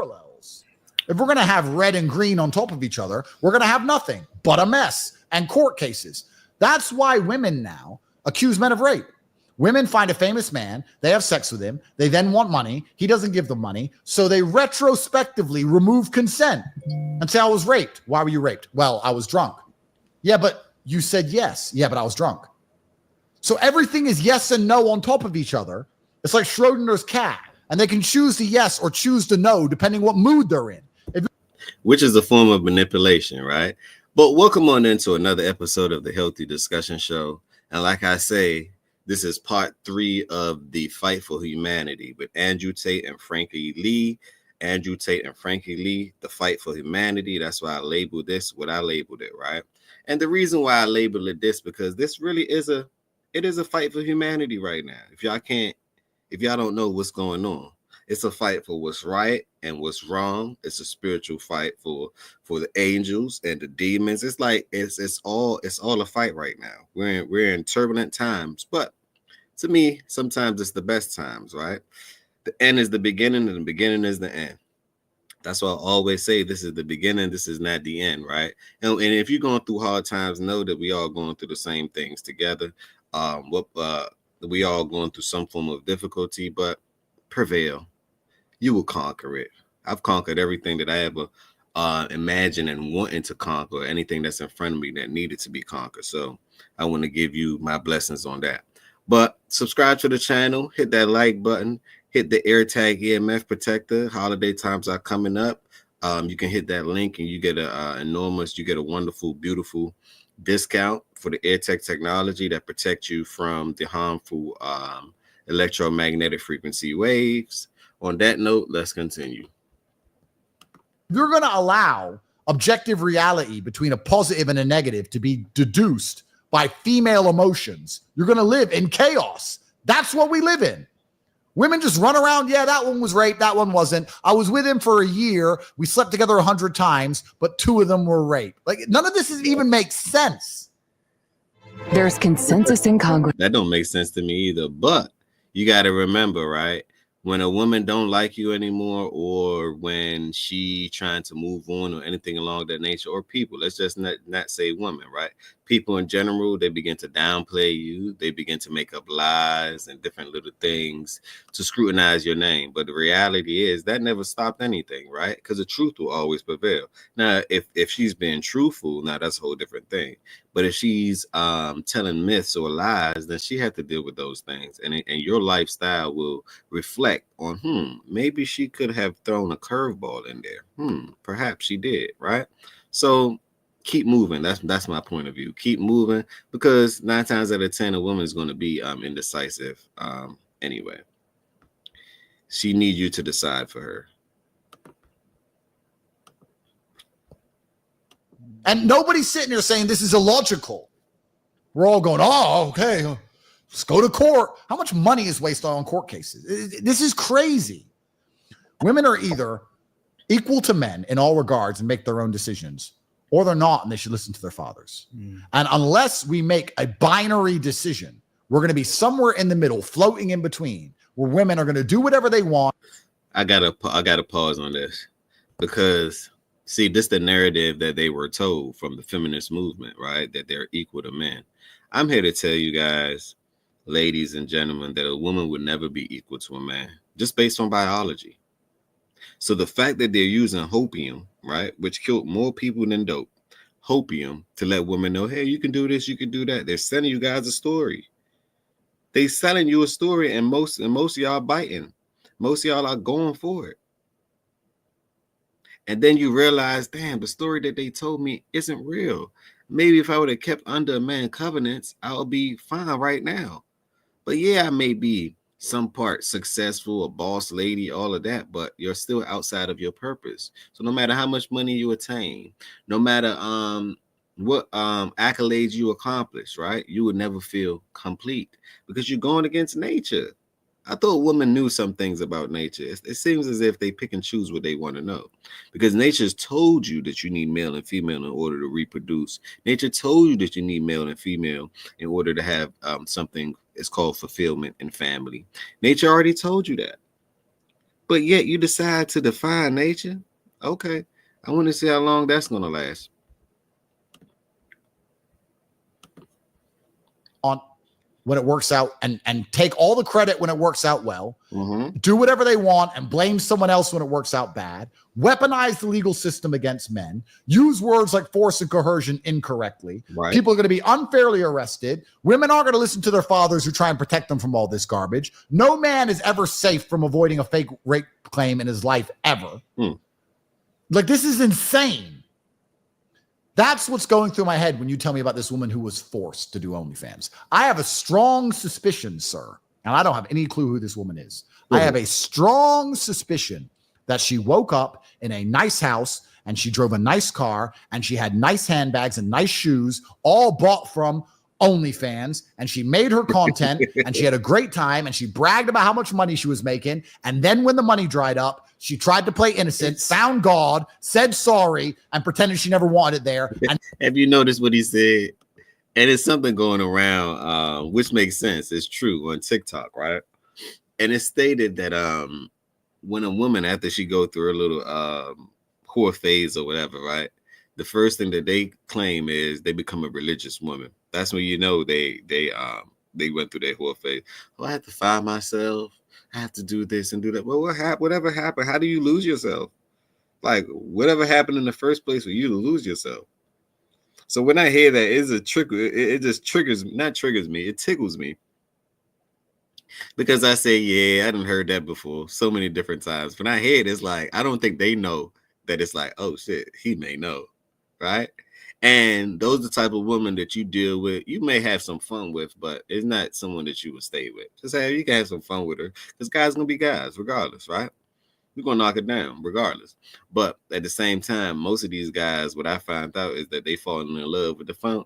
parallels. If we're going to have red and green on top of each other, we're going to have nothing but a mess and court cases. That's why women now accuse men of rape. Women find a famous man, they have sex with him, they then want money, he doesn't give them money, so they retrospectively remove consent and say, I was raped. Why were you raped? Well, I was drunk. Yeah, but you said yes. Yeah, but I was drunk. So everything is yes and no on top of each other. It's like Schrodinger's cat, and they can choose to yes or choose to no depending what mood they're in. Which is a form of manipulation, right? But welcome on into another episode of the Healthy Discussion Show. And like I say, this is part 3 of the Fight for Humanity with Andrew Tate and Frankie Lee. Andrew Tate and Frankie Lee, the Fight for Humanity. That's why I labeled this what I labeled it, right? And the reason why I labeled it this, because this really is a fight for humanity right now. If y'all don't know what's going on, it's a fight for what's right and what's wrong. It's a spiritual fight for the angels and the demons. It's like it's all a fight right now. We're in turbulent times, but to me, sometimes it's the best times, right? The end is the beginning, and the beginning is the end. That's why I always say this is the beginning, this is not the end, right? And if you're going through hard times, know that we all going through the same things together. We all going through some form of difficulty, but prevail. You will conquer it. I've conquered everything that I ever imagined and wanted to conquer, anything that's in front of me that needed to be conquered. So I want to give you my blessings on that. But subscribe to the channel, hit that like button, hit the AirTag EMF protector. Holiday times are coming up. You can hit that link and you get a wonderful, beautiful discount for the AirTag technology that protects you from the harmful electromagnetic frequency waves. On that note, let's continue. You're going to allow objective reality between a positive and a negative to be deduced by female emotions. You're going to live in chaos. That's what we live in. Women just run around. Yeah, that one was raped. That one wasn't. I was with him for a year. We slept together 100 times, but 2 of them were raped. Like, none of this even makes sense. There's consensus in Congress. That don't make sense to me either. But you got to remember, right? When a woman don't like you anymore, or when she trying to move on or anything along that nature, or people, let's just not say women, right? People in general, they begin to downplay you. They begin to make up lies and different little things to scrutinize your name. But the reality is that never stopped anything, right? Because the truth will always prevail. Now, if she's being truthful, now that's a whole different thing. But if she's telling myths or lies, then she had to deal with those things. And your lifestyle will reflect on, maybe she could have thrown a curveball in there. Perhaps she did, right? So keep moving. That's my point of view. Keep moving, because 9 times out of 10, a woman is going to be indecisive. Anyway, she needs you to decide for her. And nobody's sitting here saying this is illogical. We're all going, oh, okay, let's go to court. How much money is wasted on court cases? This is crazy. Women are either equal to men in all regards and make their own decisions, or they're not, and they should listen to their fathers. And unless we make a binary decision, we're going to be somewhere in the middle, floating in between, where women are going to do whatever they want. I gotta pause on this, because see, this is the narrative that they were told from the feminist movement, right? That they're equal to men. I'm here to tell you guys, ladies and gentlemen, that a woman would never be equal to a man, just based on biology. So the fact that they're using hopium, right, which killed more people than dope, hopium, to let women know, hey, you can do this, you can do that. They're sending you guys a story. They selling you a story, and most of y'all biting. Most of y'all are going for it. And then you realize, damn, the story that they told me isn't real. Maybe if I would have kept under a man covenants, I would be fine right now. But yeah, I may be some part successful, a boss lady, all of that, but you're still outside of your purpose. So no matter how much money you attain, no matter what accolades you accomplish, right, you would never feel complete, because you're going against nature. I thought women knew some things about nature. It seems as if they pick and choose what they want to know, because nature's told you that you need male and female in order to reproduce. Nature told you that you need male and female in order to have something it's called fulfillment in family. Nature already told you that. but yet you decide to defy nature. Okay, I want to see how long that's gonna last. On when it works out, and take all the credit when it works out well. Mm-hmm. Do whatever they want and blame someone else when it works out bad. Weaponize the legal system against men. Use words like force and coercion incorrectly. Right. People are going to be unfairly arrested. Women aren't going to listen to their fathers who try and protect them from all this garbage. No man is ever safe from avoiding a fake rape claim in his life ever. Like, this is insane. That's what's going through my head when you tell me about this woman who was forced to do OnlyFans. I have a strong suspicion, sir, and I don't have any clue who this woman is. I have a strong suspicion that she woke up in a nice house and she drove a nice car and she had nice handbags and nice shoes, all bought from OnlyFans, and she made her content and she had a great time and she bragged about how much money she was making. And then when the money dried up, she tried to play innocent, found God, said sorry, and pretended she never wanted it there. And have you noticed what he said? And it's something going around, which makes sense. It's true on TikTok, right? And it's stated that when a woman, after she go through a little whore phase or whatever, right? The first thing that they claim is they become a religious woman. That's when you know they went through their whole phase. Oh, I have to find myself. I have to do this and do that. Well, whatever happened? How do you lose yourself? Like, whatever happened in the first place for you to lose yourself? So when I hear that, it's a trick. It just triggers me. Not triggers me. It tickles me. Because I say, yeah, I done heard that before so many different times. When I hear it, it's like, I don't think they know that it's like, oh, shit, he may know, right? And those are the type of women that you deal with. You may have some fun with, but it's not someone that you would stay with. Just say you can have some fun with her, because guys gonna be guys regardless, right? We're gonna knock it down regardless. But at the same time, most of these guys, what I find out is that they fall in love with the fun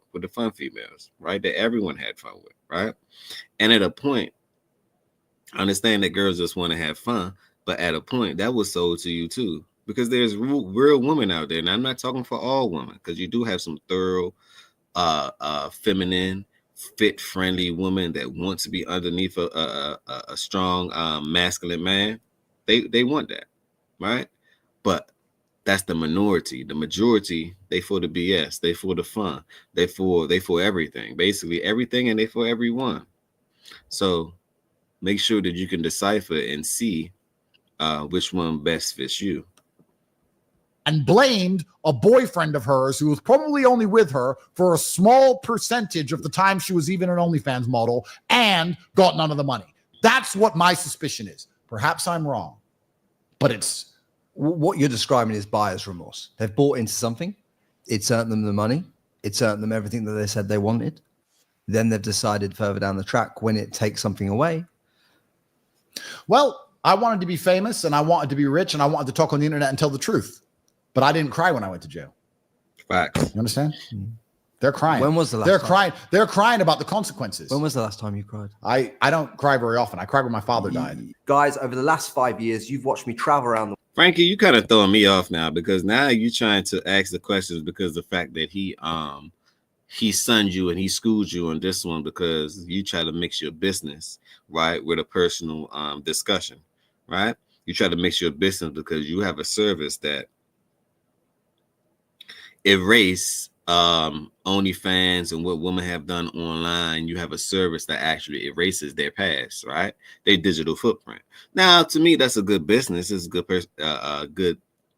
females, right? That everyone had fun with, right? And at a point, I understand that girls just want to have fun, but at a point that was sold to you too. Because there's real women out there, and I'm not talking for all women, because you do have some thorough, feminine, fit-friendly women that want to be underneath a strong, masculine man. They want that, right? But that's the minority. The majority, they for the BS, they for the fun, they for everything, basically everything, and they for everyone. So make sure that you can decipher and see which one best fits you. And blamed a boyfriend of hers who was probably only with her for a small percentage of the time she was even an OnlyFans model, and got none of the money. That's what my suspicion is. Perhaps I'm wrong, but it's what you're describing is buyer's remorse. They've bought into something. It's earned them the money. It's earned them everything that they said they wanted. Then they've decided further down the track, when it takes something away. Well, I wanted to be famous and I wanted to be rich and I wanted to talk on the internet and tell the truth. But I didn't cry when I went to jail. Facts. You understand? They're crying. When was the last They're time? crying. They're crying about the consequences. When was the last time you cried? I don't cry very often. I cried when my father died. Guys, over the last 5 years, you've watched me travel around the Frankie, you kind of throwing me off now, because now you're trying to ask the questions because the fact that he sunned you and he schooled you on this one, because you try to mix your business, right, with a personal discussion, right? You try to mix your business because you have a service that erase OnlyFans and what women have done online. You have a service that actually erases their past, right? Their digital footprint. Now, to me, that's a good business. It's a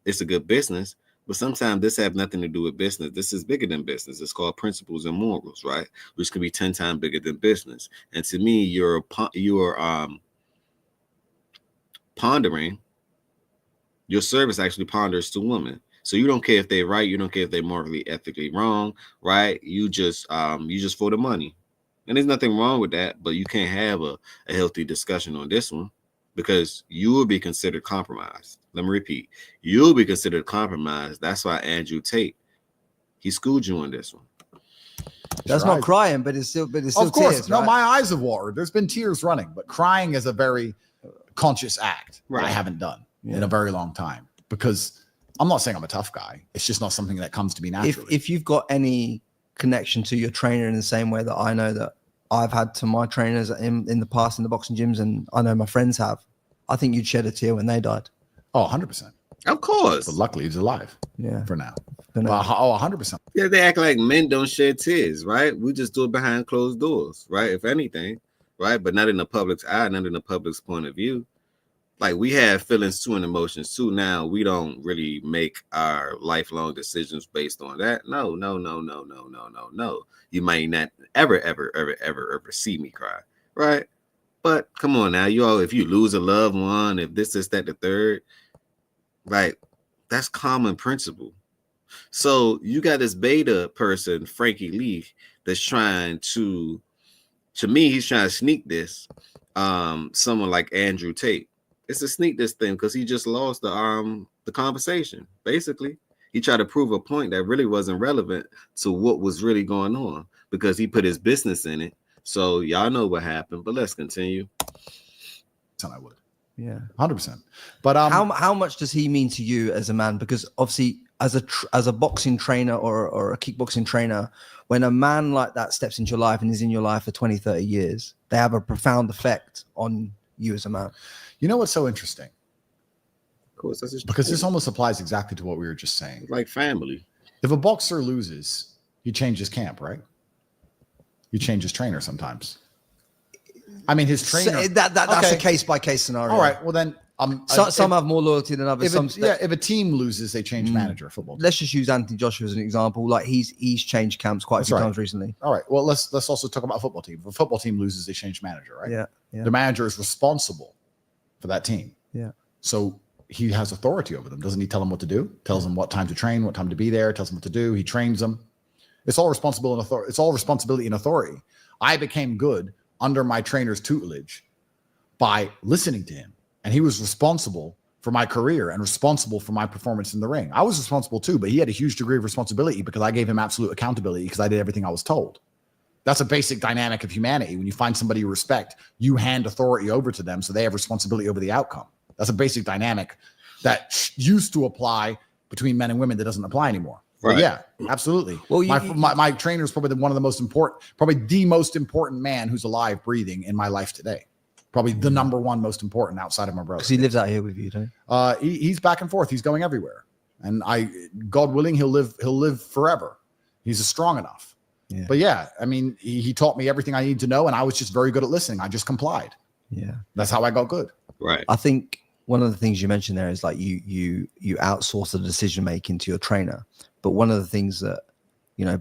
it's a good business. But sometimes this have nothing to do with business. This is bigger than business. It's called principles and morals, right? Which can be 10 times bigger than business. And to me, you're pondering. Your service actually ponders to women. So you don't care if they're right. You don't care if they're morally, ethically wrong, right? You just for the money. And there's nothing wrong with that, but you can't have a healthy discussion on this one, because you will be considered compromised. Let me repeat. You'll be considered compromised. That's why Andrew Tate, he schooled you on this one. That's not crying, but it's still Of course. tears, No, right? my eyes have watered. There's been tears running, but crying is a very conscious act that I Right. haven't done in a very long time, because I'm not saying I'm a tough guy. It's just not something that comes to me naturally. If you've got any connection to your trainer in the same way that I know that I've had to my trainers in the past in the boxing gyms, and I know my friends have, I think you'd shed a tear when they died. Oh, 100%. Of course. But luckily, he's alive. Yeah. For now. For now. Oh, 100%. Yeah, they act like men don't shed tears, right? We just do it behind closed doors, right? If anything, right? But not in the public's eye, not in the public's point of view. Like, we have feelings too and emotions too. Now, we don't really make our lifelong decisions based on that. No. You might not ever see me cry, right? But come on now, if you lose a loved one, if this, that, the third, like, that's common principle. So you got this beta person, Frankie Lee, that's trying to me, he's trying to sneak this. Someone like Andrew Tate. It's to sneak this thing because he just lost the conversation. Basically, he tried to prove a point that really wasn't relevant to what was really going on because he put his business in it. So y'all know what happened, but let's continue. I would. Yeah, 100%. But how much does he mean to you as a man? Because obviously, as a boxing trainer or a kickboxing trainer, when a man like that steps into your life and is in your life for 20, 30 years, they have a profound effect on you as a man. You know what's so interesting? Of course, that's because this almost applies exactly to what we were just saying. Like family. If a boxer loses, you change his camp, right? You change his trainer sometimes. I mean, his trainer. So that's a case by case scenario. All right. Well, then, some have more loyalty than others. If a team loses, they change manager. A football team. Let's just use Anthony Joshua as an example. Like he's changed camps quite a few times recently. All right. Well, let's also talk about a football team. If a football team loses, they change manager, right? Yeah. The manager is responsible for that team. Yeah. So he has authority over them. Doesn't he tell them what to do? Tells them what time to train, what time to be there, tells them what to do. He trains them. It's all responsible and authority. It's all responsibility and authority. I became good under my trainer's tutelage by listening to him. And he was responsible for my career and responsible for my performance in the ring. I was responsible too, but he had a huge degree of responsibility because I gave him absolute accountability because I did everything I was told. That's a basic dynamic of humanity. When you find somebody you respect, you hand authority over to them so they have responsibility over the outcome. That's a basic dynamic that used to apply between men and women that doesn't apply anymore. Right. But yeah, absolutely. Well, my trainer is probably one of the most important, probably the most important man who's alive, breathing in my life today. Probably the number one most important outside of my brother. Because he lives out here with you, don't he? He's back and forth. He's going everywhere, and God willing, he'll live forever. He's strong enough. Yeah. But yeah, I mean, he taught me everything I need to know, and I was just very good at listening. I just complied. Yeah, that's how I got good. Right. I think one of the things you mentioned there is like you outsource the decision making to your trainer. But one of the things that,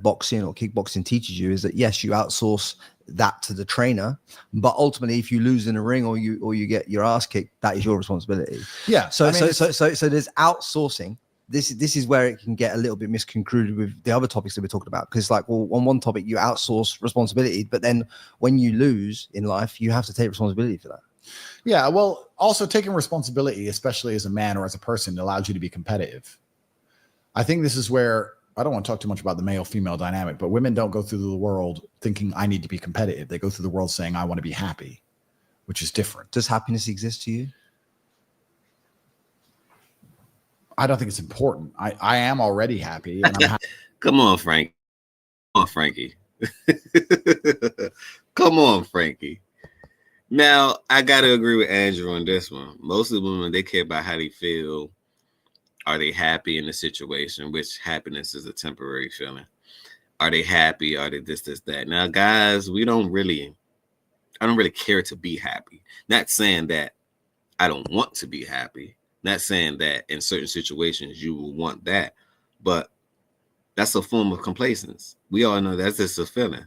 boxing or kickboxing teaches you is that, yes, you outsource that to the trainer, but ultimately if you lose in a ring or you get your ass kicked, that is your responsibility. Yeah. So there's outsourcing. This is where it can get a little bit misconstrued with the other topics that we're talking about. Because like, well, on one topic you outsource responsibility, but then when you lose in life, you have to take responsibility for that. Yeah. Well, also taking responsibility, especially as a man or as a person, allows you to be competitive. I think this is where I don't want to talk too much about the male-female dynamic, but women don't go through the world thinking I need to be competitive. They go through the world saying I want to be happy, which is different. Does happiness exist to you? I don't think it's important. I am already happy. And I'm happy. Come on, Frank. Come on, Frankie. Come on, Frankie. Now, I got to agree with Andrew on this one. Most of the women, they care about how they feel. Are they happy in the situation? Which happiness is a temporary feeling. Are they happy? Are they this, that? Now, guys, I don't really care to be happy. Not saying that I don't want to be happy. Not saying that in certain situations you will want that. But that's a form of complacence. We all know that's just a feeling.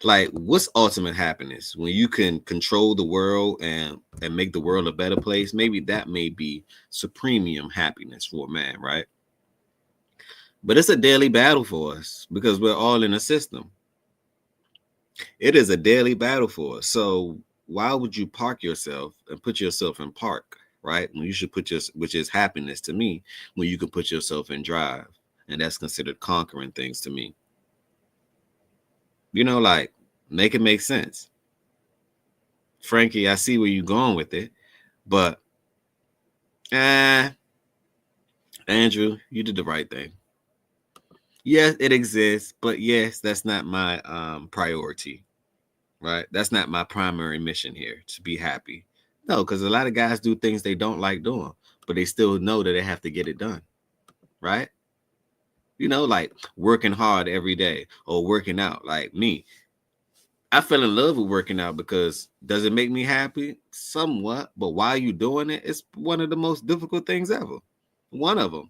Like, what's ultimate happiness? When you can control the world and make the world a better place, maybe that may be supremium happiness for a man, right? But it's a daily battle for us because we're all in a system. It is a daily battle for us. So why would you park yourself and put yourself in park, right? When you should which is happiness to me, when you can put yourself in drive. And that's considered conquering things to me. Like, make it make sense. Frankie, I see where you're going with it, but Andrew, you did the right thing. Yes, it exists, but yes, that's not my priority, right? That's not my primary mission here, to be happy. No, because a lot of guys do things they don't like doing, but they still know that they have to get it done, right? You know, like working hard every day or working out. Like me, I fell in love with working out because does it make me happy? Somewhat, but while you doing it, it's one of the most difficult things ever. One of them,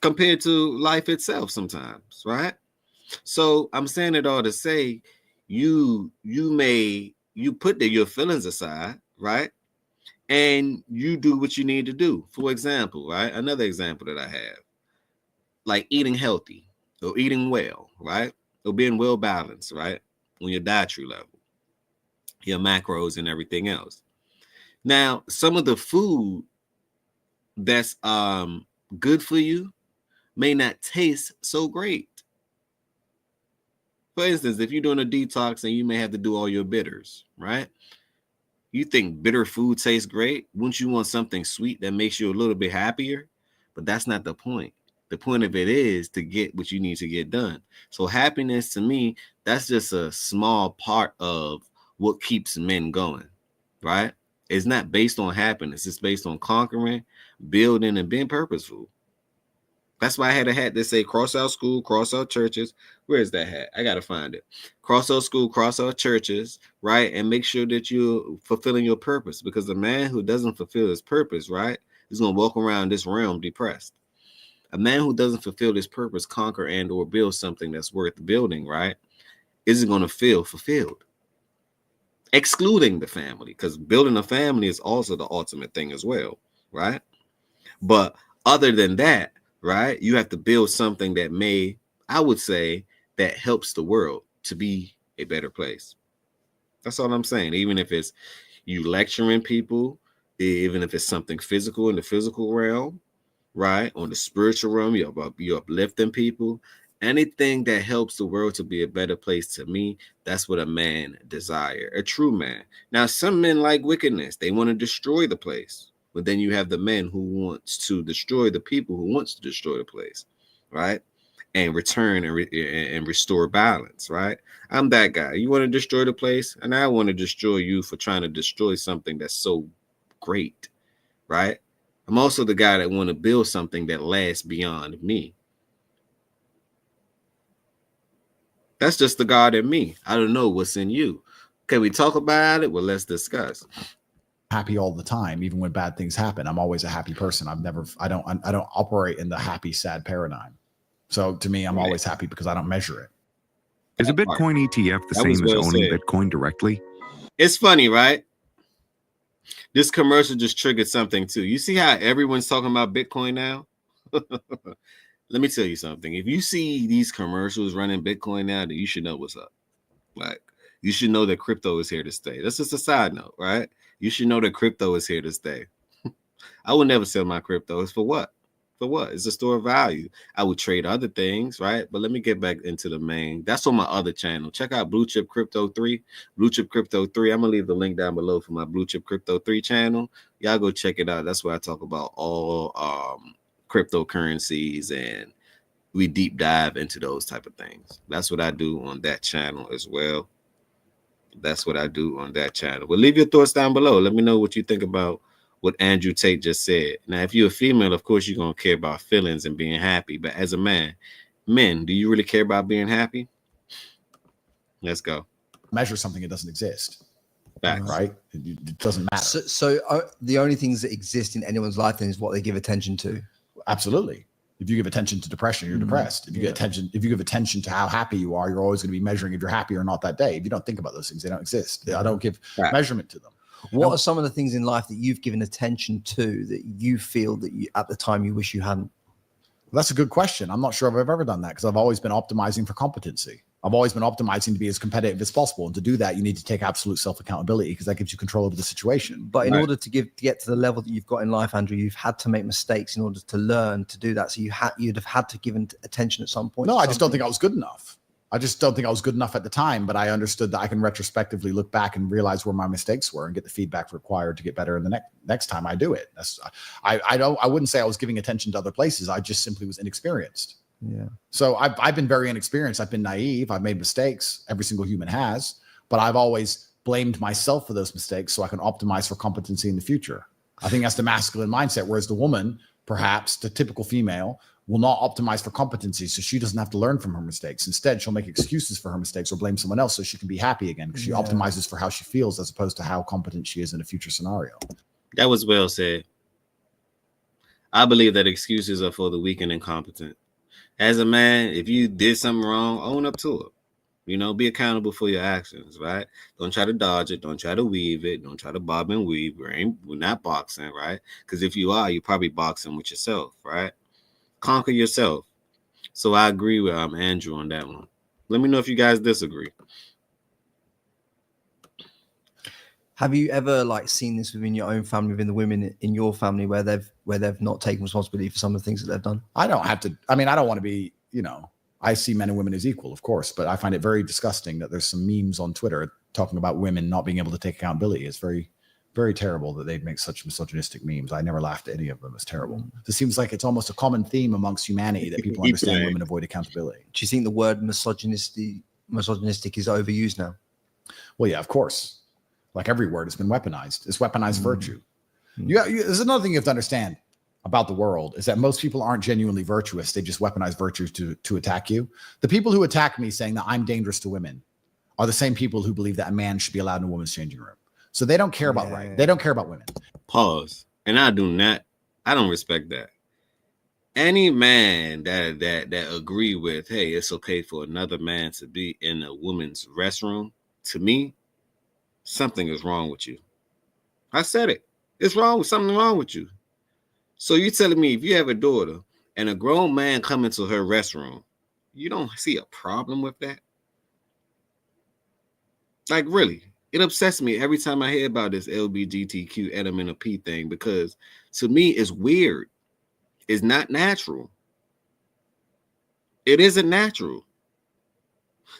compared to life itself sometimes, right? So I'm saying it all to say you put your feelings aside, right? And you do what you need to do. For example, right? Another example that I have, like eating healthy or eating well, right? Or being well balanced, right? On your dietary level, your macros and everything else. Now, some of the food that's good for you may not taste so great. For instance, if you're doing a detox and you may have to do all your bitters, right? You think bitter food tastes great? Wouldn't you want something sweet that makes you a little bit happier? But that's not the point. The point of it is to get what you need to get done. So happiness to me, that's just a small part of what keeps men going, right? It's not based on happiness. It's based on conquering, building, and being purposeful. That's why I had a hat that say cross out school, cross out churches. Where is that hat? I got to find it. Cross out school, cross out churches, right? And make sure that you're fulfilling your purpose, because the man who doesn't fulfill his purpose, right, is going to walk around this realm depressed. A man who doesn't fulfill his purpose, conquer and or build something that's worth building, right, isn't going to feel fulfilled. Excluding the family, because building a family is also the ultimate thing as well, right? But other than that, right, you have to build something that I would say, that helps the world to be a better place. That's all I'm saying. Even if it's you lecturing people, even if it's something physical in the physical realm, right, on the spiritual realm, you're uplifting people. Anything that helps the world to be a better place, to me, that's what a man desire, a true man. Now, some men like wickedness. They want to destroy the place. But then you have the men who wants to destroy the people who wants to destroy the place, right? And return and restore balance, right? I'm that guy. You want to destroy the place, and I want to destroy you for trying to destroy something that's so great, right? I'm also the guy that want to build something that lasts beyond me. That's just the God in me. I don't know what's in you. Can we talk about it? Well, let's discuss. Happy all the time, even when bad things happen. I'm always a happy person. I don't operate in the happy, sad paradigm. So to me, I'm always happy because I don't measure it. Is a Bitcoin ETF the same as owning Bitcoin directly? It's funny, right? This commercial just triggered something too. You see how everyone's talking about Bitcoin now? Let me tell you something. If you see these commercials running Bitcoin now, then you should know what's up. Like, you should know that crypto is here to stay. That's just a side note, right? You should know that crypto is here to stay. I would never sell my crypto. It's for what? For what? It's a store of value. I would trade other things, right? But let me get back into the main. That's on my other channel. Check out Blue Chip Crypto 3. Blue Chip Crypto 3. I'm going to leave the link down below for my Blue Chip Crypto 3 channel. Y'all go check it out. That's where I talk about all cryptocurrencies, and we deep dive into those type of things. That's what I do on that channel as well. That's what I do on that channel. But leave your thoughts down below. Let me know what you think about what Andrew Tate just said. Now, if you're a female, of course, you're going to care about feelings and being happy. But as a man, men, do you really care about being happy? Let's go. Measure something that doesn't exist. Facts. Right? It doesn't matter. So the only things that exist in anyone's life then is what they give attention to. Absolutely. If you give attention to depression, you're depressed. If you give attention to how happy you are, you're always going to be measuring if you're happy or not that day. If you don't think about those things, they don't exist. I don't give measurement to them. What are some of the things in life that you've given attention to that you feel that you, at the time, you wish you hadn't? Well, that's a good question. I'm not sure if I've ever done that, because I've always been optimizing for competency. I've always been optimizing to be as competitive as possible. And to do that, you need to take absolute self-accountability, because that gives you control over the situation. But in order to get to the level that you've got in life, Andrew, you've had to make mistakes in order to learn to do that. So you'd have had to give attention at some point. No, I just don't think I was good enough. I just don't think I was good enough at the time, but I understood that I can retrospectively look back and realize where my mistakes were and get the feedback required to get better in the next time I do it. I wouldn't say I was giving attention to other places. I just simply was inexperienced. Yeah. So I've been very inexperienced. I've been naive. I've made mistakes. Every single human has, but I've always blamed myself for those mistakes so I can optimize for competency in the future. I think that's the masculine mindset, whereas the woman, perhaps the typical female, will not optimize for competency, so she doesn't have to learn from her mistakes. Instead, she'll make excuses for her mistakes or blame someone else so she can be happy again, because she optimizes for how she feels as opposed to how competent she is in a future scenario. That was well said. I believe that excuses are for the weak and incompetent. As a man, if you did something wrong, own up to it. You know, be accountable for your actions, right? Don't try to dodge it. Don't try to weave it. Don't try to bob and weave. We're not boxing, right? Because if you are, you're probably boxing with yourself, right? Conquer yourself. So I agree with Andrew on that one. Let me know if you guys disagree. Have you ever like seen this within your own family, within the women in your family, where they've not taken responsibility for some of the things that they've done? I don't have to. I mean, I don't want to be, you know, I see men and women as equal, of course, but I find it very disgusting that there's some memes on Twitter talking about women not being able to take accountability. It's very, very terrible that they make such misogynistic memes. I never laughed at any of them. It's terrible. It seems like it's almost a common theme amongst humanity that people understand women avoid accountability. Do you think the word misogynistic is overused now? Well, yeah, of course. Like every word has been weaponized. It's weaponized virtue. There's another thing you have to understand about the world is that most people aren't genuinely virtuous. They just weaponize virtues to attack you. The people who attack me saying that I'm dangerous to women are the same people who believe that a man should be allowed in a woman's changing room. So they don't care about right. They don't care about women. Pause. And I don't respect that. Any man that agree with, hey, it's okay for another man to be in a woman's restroom, to me, something is wrong with you. I said it. It's something wrong with you. So you're telling me if you have a daughter and a grown man come into her restroom, you don't see a problem with that? Like, really? It upsets me every time I hear about this LGBTQ element of P thing, because to me, it's weird. It's not natural. It isn't natural.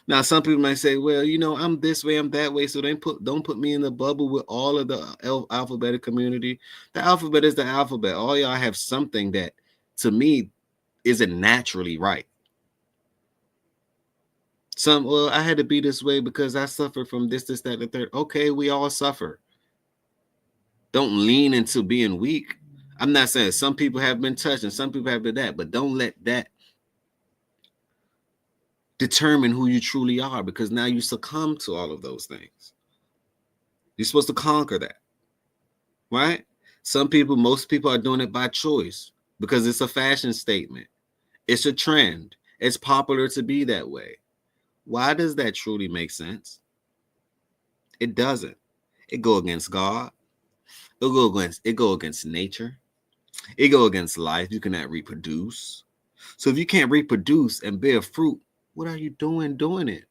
Now, some people might say, well, you know, I'm this way, I'm that way, so don't put me in the bubble with all of the alphabetic community. The alphabet is the alphabet. All y'all have something that, to me, isn't naturally right. I had to be this way because I suffer from this, that, and the third. Okay, we all suffer. Don't lean into being weak. I'm not saying some people have been touched and some people have been that, but don't let that determine who you truly are, because now you succumb to all of those things. You're supposed to conquer that, right? Most people are doing it by choice because it's a fashion statement. It's a trend. It's popular to be that way. Why does that truly make sense? It doesn't. It go against God. It go against nature. It go against life. You cannot reproduce. So if you can't reproduce and bear fruit, what are you doing it?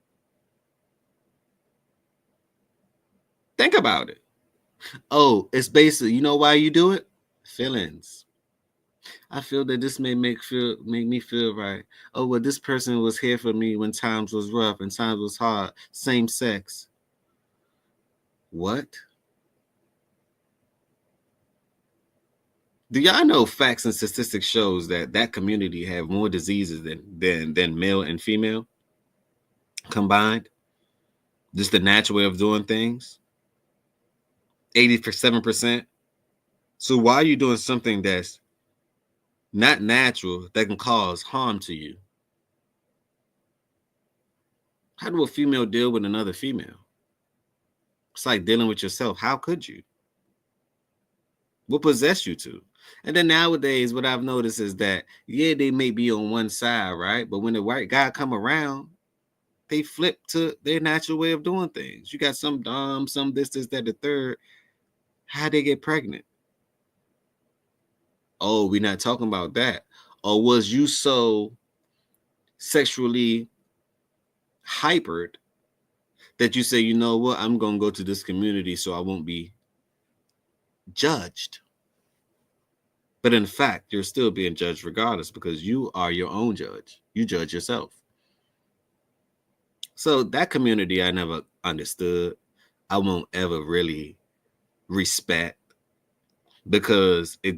Think about it. Oh, it's basically, you know why you do it? Feelings. I feel that this may make me feel right. Oh, well, this person was here for me when times was rough and times was hard. Same sex. What? Do y'all know facts and statistics shows that community have more diseases than male and female combined? Just the natural way of doing things. 87%. So why are you doing something that's not natural that can cause harm to you? How do a female deal with another female? It's like dealing with yourself. How could you? What possessed you to? And then nowadays, what I've noticed is that, yeah, they may be on one side, right? But when the white guy come around, they flip to their natural way of doing things. You got some dumb, some this, that, the third. How'd they get pregnant? Oh, we're not talking about that. Or was you so sexually hypered that you say, you know what, I'm going to go to this community so I won't be judged? But in fact, you're still being judged regardless, because you are your own judge. You judge yourself. So that community I never understood. I won't ever really respect, because it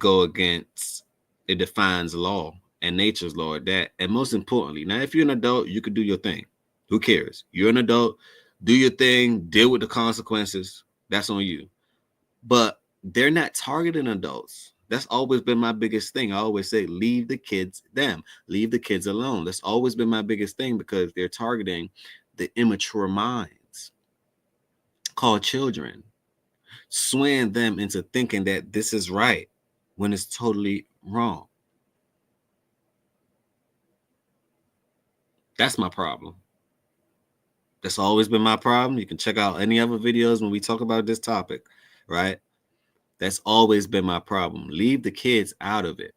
defines law and nature's law at that. And most importantly, now if you're an adult, you could do your thing. Who cares? You're an adult. Do your thing, deal with the consequences. That's on you. But they're not targeting adults. That's always been my biggest thing. I always say, leave the kids leave the kids alone. That's always been my biggest thing, because they're targeting the immature minds called children, swaying them into thinking that this is right when it's totally wrong. That's my problem. That's always been my problem. You can check out any other videos when we talk about this topic, right? That's always been my problem. Leave the kids out of it.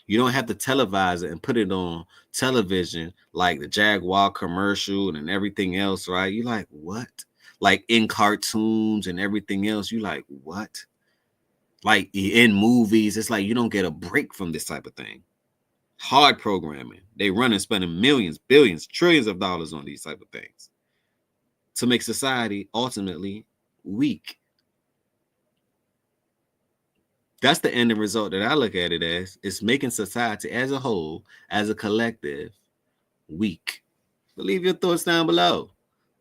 You don't have to televise it and put it on television like the Jaguar commercial and everything else, right? You like, what? Like in cartoons and everything else, you like, what? Like in movies, it's like you don't get a break from this type of thing. Hard programming. They run and spending millions, billions, trillions of dollars on these type of things to make society ultimately weak. That's the end result that I look at it as. It's making society as a whole, as a collective, weak. But leave your thoughts down below.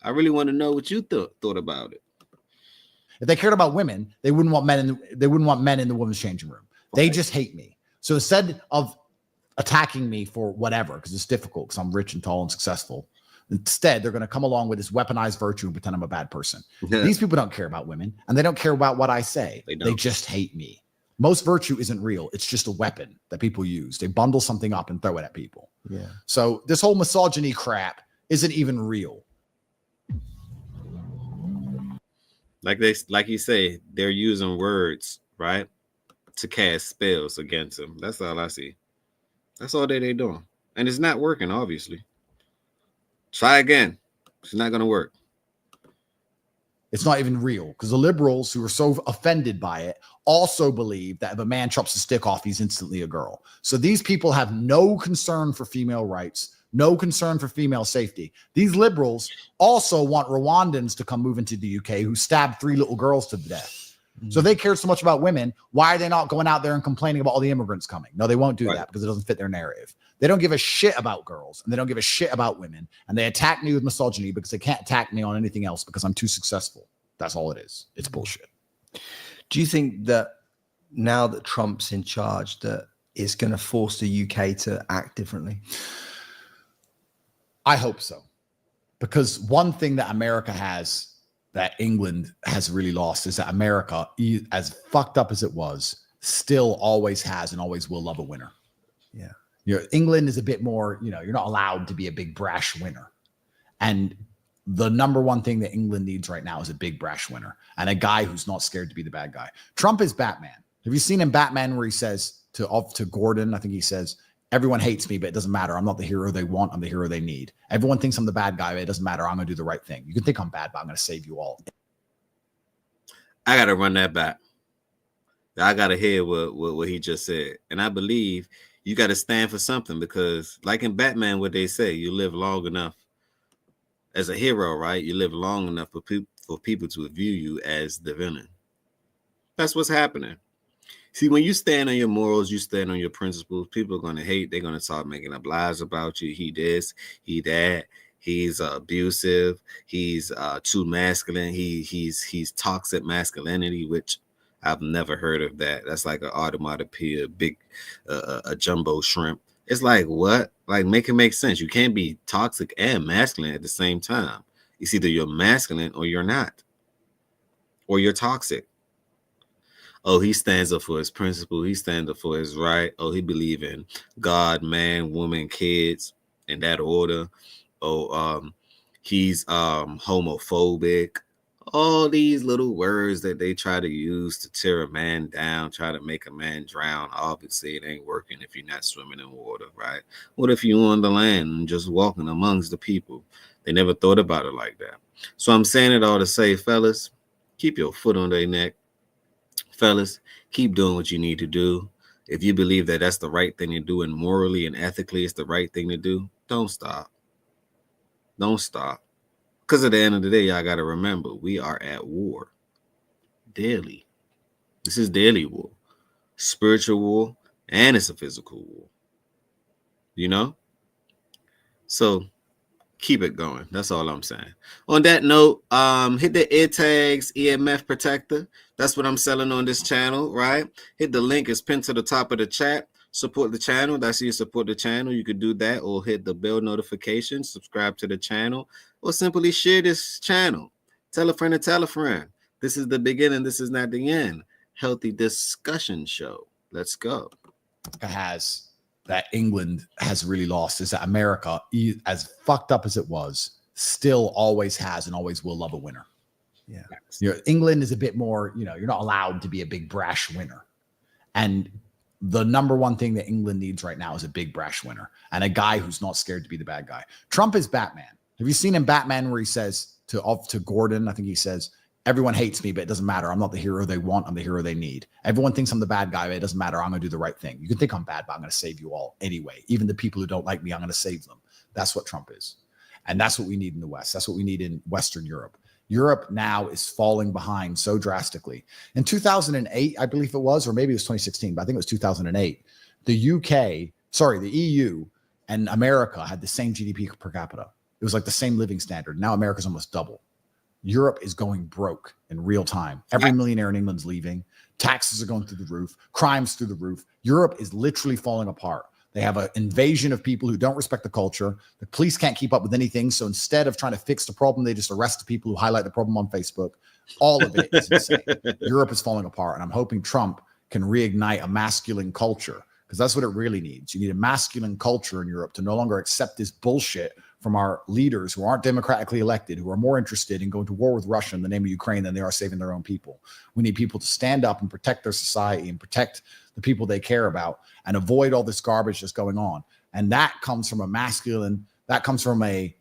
I really want to know what you thought about it. If they cared about women, they wouldn't want men in the women's changing room. They just hate me. So instead of attacking me for whatever, because it's difficult because I'm rich and tall and successful, instead they're going to come along with this weaponized virtue and pretend I'm a bad person. These people don't care about women, and they don't care about what I say. They just hate me. Most virtue isn't real. It's just a weapon that people use. They bundle something up and throw it at people. Yeah. So this whole misogyny crap isn't even real. Like you say, they're using words, right, to cast spells against them. That's all I see. That's all they're doing. And it's not working, obviously. Try again. It's not going to work. It's not even real, because the liberals who are so offended by it also believe that if a man chops a stick off, he's instantly a girl. So these people have no concern for female rights, no concern for female safety. These liberals also want Rwandans to come move into the UK who stabbed 3 little girls to death. So they care so much about women. Why are they not going out there and complaining about all the immigrants coming? No, they won't do that because it doesn't fit their narrative. They don't give a shit about girls, and they don't give a shit about women. And they attack me with misogyny because they can't attack me on anything else because I'm too successful. That's all it is. It's bullshit. Do you think that now that Trump's in charge, that it's going to force the UK to act differently? I hope so. Because one thing that America has that England has really lost is that America, as fucked up as it was, still always has and always will love a winner. Yeah. England is a bit more, you're not allowed to be a big brash winner. And the number one thing that England needs right now is a big brash winner and a guy who's not scared to be the bad guy. Trump is Batman. Have you seen in Batman where he says to Gordon, I think he says, everyone hates me, but it doesn't matter. I'm not the hero they want. I'm the hero they need. Everyone thinks I'm the bad guy, but it doesn't matter. I'm going to do the right thing. You can think I'm bad, but I'm going to save you all. I got to run that back. I got to hear what he just said. And I believe you got to stand for something, because like in Batman, what they say, you live long enough as a hero, right? You live long enough for people to view you as the villain. That's what's happening. See, when you stand on your morals, you stand on your principles, people are going to hate. They're going to start making up lies about you. He this, he that. He's abusive. He's too masculine. He's toxic masculinity, which I've never heard of that. That's like an automatopoeia, big a jumbo shrimp. It's like, what? Like, make it make sense. You can't be toxic and masculine at the same time. It's either you're masculine or you're not, or you're toxic. Oh, he stands up for his principle. He stands up for his right. Oh, he believe in God, man, woman, kids, in that order. Oh, he's homophobic. All these little words that they try to use to tear a man down, try to make a man drown. Obviously, it ain't working if you're not swimming in water, right? What if you're on the land and just walking amongst the people? They never thought about it like that. So I'm saying it all to say, fellas, keep your foot on their neck. Fellas, keep doing what you need to do. If you believe that that's the right thing to do and morally and ethically it's the right thing to do, don't stop. Don't stop. Because at the end of the day, y'all got to remember, we are at war daily. This is daily war, spiritual war, and it's a physical war. So keep it going. That's all I'm saying. On that note, hit the ear tags EMF protector. That's what I'm selling on this channel, right? Hit the link. It's pinned to the top of the chat. Support the channel. That's how you support the channel. You could do that, or hit the bell notification, subscribe to the channel, or simply share this channel. Tell a friend to tell a friend. This is the beginning. This is not the end. Healthy discussion show. Let's go. Has that England has really lost is that America, as fucked up as it was, still always has and always will love a winner. Yeah. England is a bit more, you're not allowed to be a big brash winner. And the number one thing that England needs right now is a big brash winner and a guy who's not scared to be the bad guy. Trump is Batman. Have you seen in Batman where he says to Gordon, I think he says, everyone hates me, but it doesn't matter. I'm not the hero they want. I'm the hero they need. Everyone thinks I'm the bad guy, but it doesn't matter. I'm going to do the right thing. You can think I'm bad, but I'm going to save you all anyway. Even the people who don't like me, I'm going to save them. That's what Trump is. And that's what we need in the West. That's what we need in Western Europe. Europe now is falling behind so drastically. In 2008, I believe it was, or maybe it was 2016, but I think it was 2008. The EU and America had the same GDP per capita. It was like the same living standard. Now America's almost double. Europe is going broke in real time. Every millionaire in England's leaving. Taxes are going through the roof. Crime's through the roof. Europe is literally falling apart. They have an invasion of people who don't respect the culture. The police can't keep up with anything. So instead of trying to fix the problem, they just arrest the people who highlight the problem on Facebook. All of it is insane. Europe is falling apart. And I'm hoping Trump can reignite a masculine culture, because that's what it really needs. You need a masculine culture in Europe to no longer accept this bullshit from our leaders who aren't democratically elected, who are more interested in going to war with Russia in the name of Ukraine than they are saving their own people. We need people to stand up and protect their society and protect the people they care about and avoid all this garbage that's going on. And that comes from a masculine, that comes from a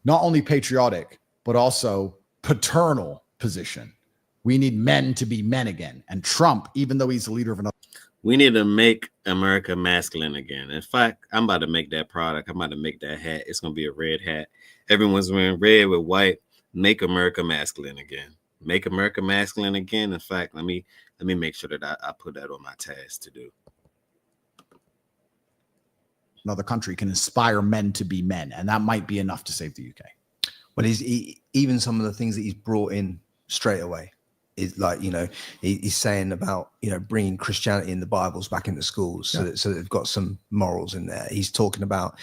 not only patriotic, but also paternal position. We need men to be men again. And Trump, even though he's the leader of another, we need to make America masculine again. In fact, I'm about to make that product. I'm about to make that hat. It's going to be a red hat. Everyone's wearing red with white. Make America masculine again. Make America masculine again. In fact, let me make sure that I put that on my task to do. another country can inspire men to be men. And that might be enough to save the UK. Well, even some of the things that he's brought in straight away is like, he's saying about, bringing Christianity and the Bibles back into schools so that they've got some morals in there. He's talking about,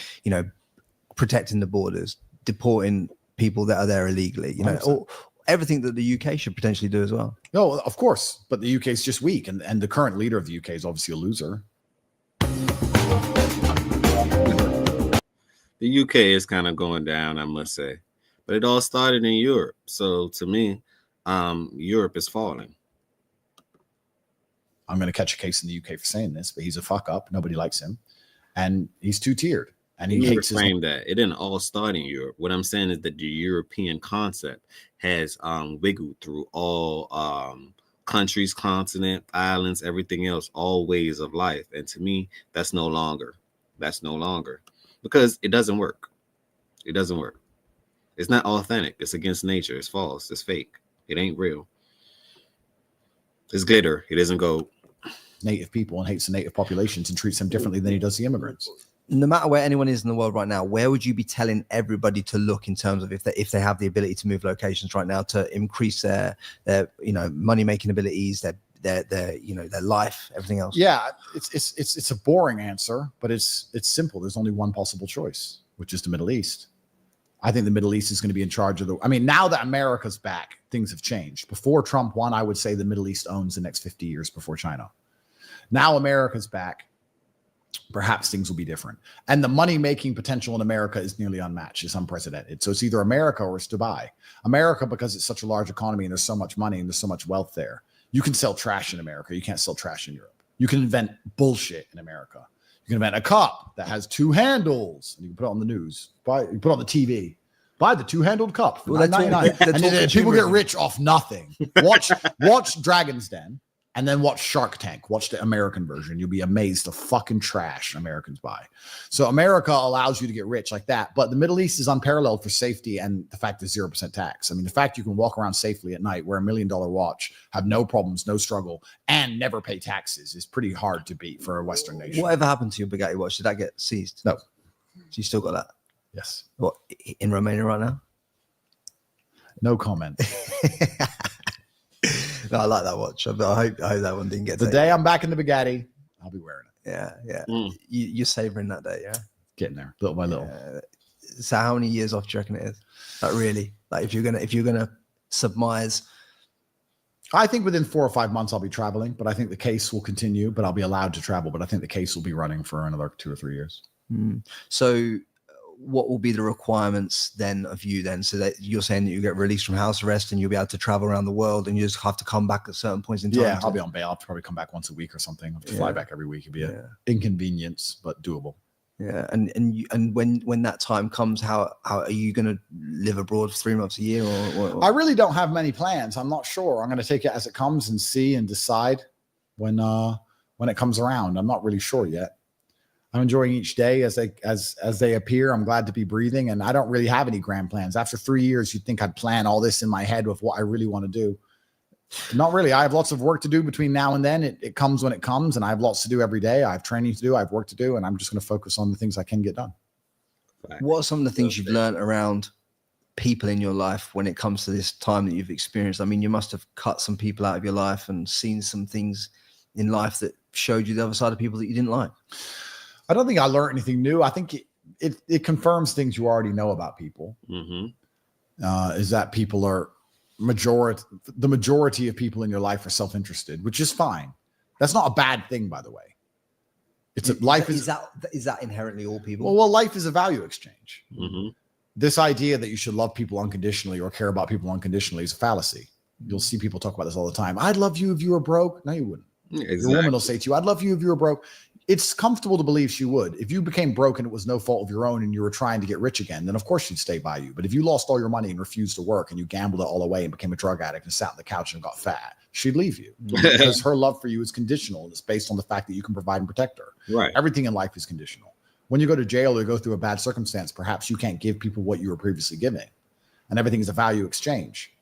protecting the borders, deporting people that are there illegally, or everything that the UK should potentially do as well. No, of course, but the UK is just weak, and the current leader of the UK is obviously a loser. The UK is kind of going down, I must say, but it all started in Europe. So to me, Europe is falling. I'm going to catch a case in the UK for saying this, but he's a fuck up. Nobody likes him, and he's two-tiered. And he hates his that it didn't all start in Europe. What I'm saying is that the European concept has wiggled through all countries, continent, islands, everything else, all ways of life. And to me, that's no longer because it doesn't work. It doesn't work. It's not authentic. It's against nature. It's false. It's fake. It ain't real. It's glitter. It isn't gold. Native people and hates the native populations and treats them differently than he does the immigrants. No matter where anyone is in the world right now, where would you be telling everybody to look in terms of if they have the ability to move locations right now to increase their money making abilities, their life, everything else? Yeah, it's a boring answer, but it's simple. There's only one possible choice, which is the Middle East. I think the Middle East is going to be in charge of now that America's back, things have changed. Before Trump won, I would say the Middle East owns the next 50 years before China. Now America's back. Perhaps things will be different. And the money-making potential in America is nearly unmatched. It's unprecedented. So it's either America or it's Dubai. America, because it's such a large economy and there's so much money and there's so much wealth there, you can sell trash in America. You can't sell trash in Europe. You can invent bullshit in America. You can invent a cup that has two handles and you can put it on the news. You put it on the TV. Buy the two-handled cup. For $9.99. And then people get rich off nothing. Watch Dragon's Den. And then watch Shark Tank. Watch the American version. You'll be amazed the fucking trash Americans buy. So America allows you to get rich like that. But the Middle East is unparalleled for safety and the fact there's 0% tax. I mean, the fact you can walk around safely at night, wear $1 million watch, have no problems, no struggle, and never pay taxes is pretty hard to beat for a Western nation. Whatever happened to your Bugatti watch? Did that get seized? No. So you still got that? Yes. What, in Romania right now? No comment. No, I like that watch. But I hope that one didn't get The taken. day I'm back in the Bugatti, I'll be wearing it. Yeah. Mm. You're savoring that day, yeah. Getting there, little by little. So how many years off do you reckon it is? Like really? Like if you're gonna submise. I think within 4 or 5 months I'll be traveling, but I think the case will continue, but I'll be allowed to travel. But I think the case will be running for another 2 or 3 years. So what will be the requirements then of you then? So that you're saying that you get released from house arrest and you'll be able to travel around the world and you just have to come back at certain points in time? Yeah, I'll be on bail. I'll probably come back once a week or something. I'll have to fly back every week. It'd be an inconvenience, but doable. Yeah, and when that time comes, how are you going to live abroad for 3 months a year? Or? I really don't have many plans. I'm not sure. I'm going to take it as it comes and see and decide when it comes around. I'm not really sure yet. I'm enjoying each day as they appear. I'm glad to be breathing, and I don't really have any grand plans. After 3 years, you'd think I'd plan all this in my head with what I really want to do. Not really. I have lots of work to do between now and then. It comes when it comes, and I have lots to do every day. I have training to do. I have work to do, and I'm just going to focus on the things I can get done. What are some of the things you've learned around people in your life when it comes to this time that you've experienced? I mean, you must have cut some people out of your life and seen some things in life that showed you the other side of people that you didn't like. I don't think I learned anything new. I think it confirms things you already know about people. Is that people are the majority of people in your life are self-interested, which is fine. That's not a bad thing, by the way. Is that inherently all people? Well, life is a value exchange. This idea that you should love people unconditionally or care about people unconditionally is a fallacy. You'll see people talk about this all the time. I'd love you if you were broke. No, you wouldn't. Exactly. Your woman will say to you, I'd love you if you were broke. It's comfortable to believe she would. If you became broke and it was no fault of your own and you were trying to get rich again, then of course she'd stay by you. But if you lost all your money and refused to work and you gambled it all away and became a drug addict and sat on the couch and got fat, she'd leave you because her love for you is conditional. And it's based on the fact that you can provide and protect her. Right. Everything in life is conditional. When you go to jail or go through a bad circumstance, perhaps you can't give people what you were previously giving. And everything is a value exchange.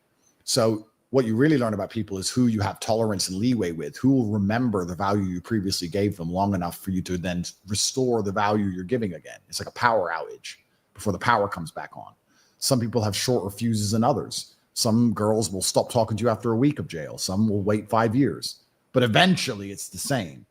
So what you really learn about people is who you have tolerance and leeway with, who will remember the value you previously gave them long enough for you to then restore the value you're giving again. It's like a power outage before the power comes back on. Some people have shorter fuses than others. Some girls will stop talking to you after a week of jail. Some will wait 5 years, but eventually it's the same.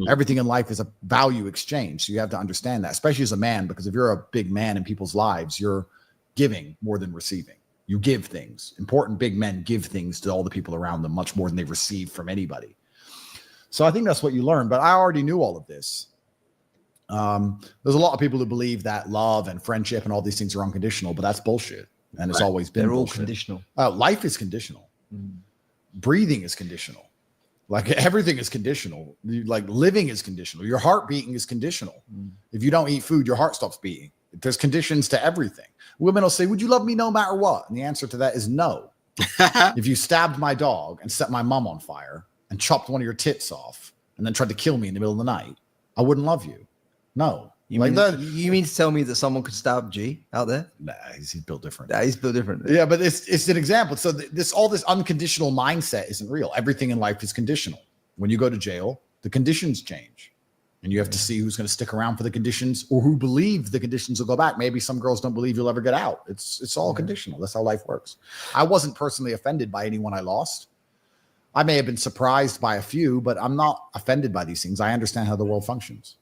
Everything in life is a value exchange. So you have to understand that, especially as a man, because if you're a big man in people's lives, you're giving more than receiving. You give things. Important big men give things to all the people around them much more than they receive from anybody. So I think that's what you learn. But I already knew all of this. There's a lot of people who believe that love and friendship and all these things are unconditional, but that's bullshit. And it's always been bullshit. All conditional. Life is conditional. Breathing is conditional. Like everything is conditional. Like living is conditional. Your heart beating is conditional. If you don't eat food, your heart stops beating. There's conditions to everything. Women will say, would you love me no matter what? And the answer to that is no. If you stabbed my dog and set my mom on fire and chopped one of your tits off and then tried to kill me in the middle of the night, I wouldn't love you. No. You mean to tell me that someone could stab G out there? Nah, he's built different. Nah, he's built different. Yeah, but it's an example. So all this unconditional mindset isn't real. Everything in life is conditional. When you go to jail, the conditions change. And you have to see who's going to stick around for the conditions or who believes the conditions will go back. Maybe some girls don't believe you'll ever get out. It's all conditional. That's how life works. I wasn't personally offended by anyone I lost. I may have been surprised by a few, but I'm not offended by these things. I understand how the world functions.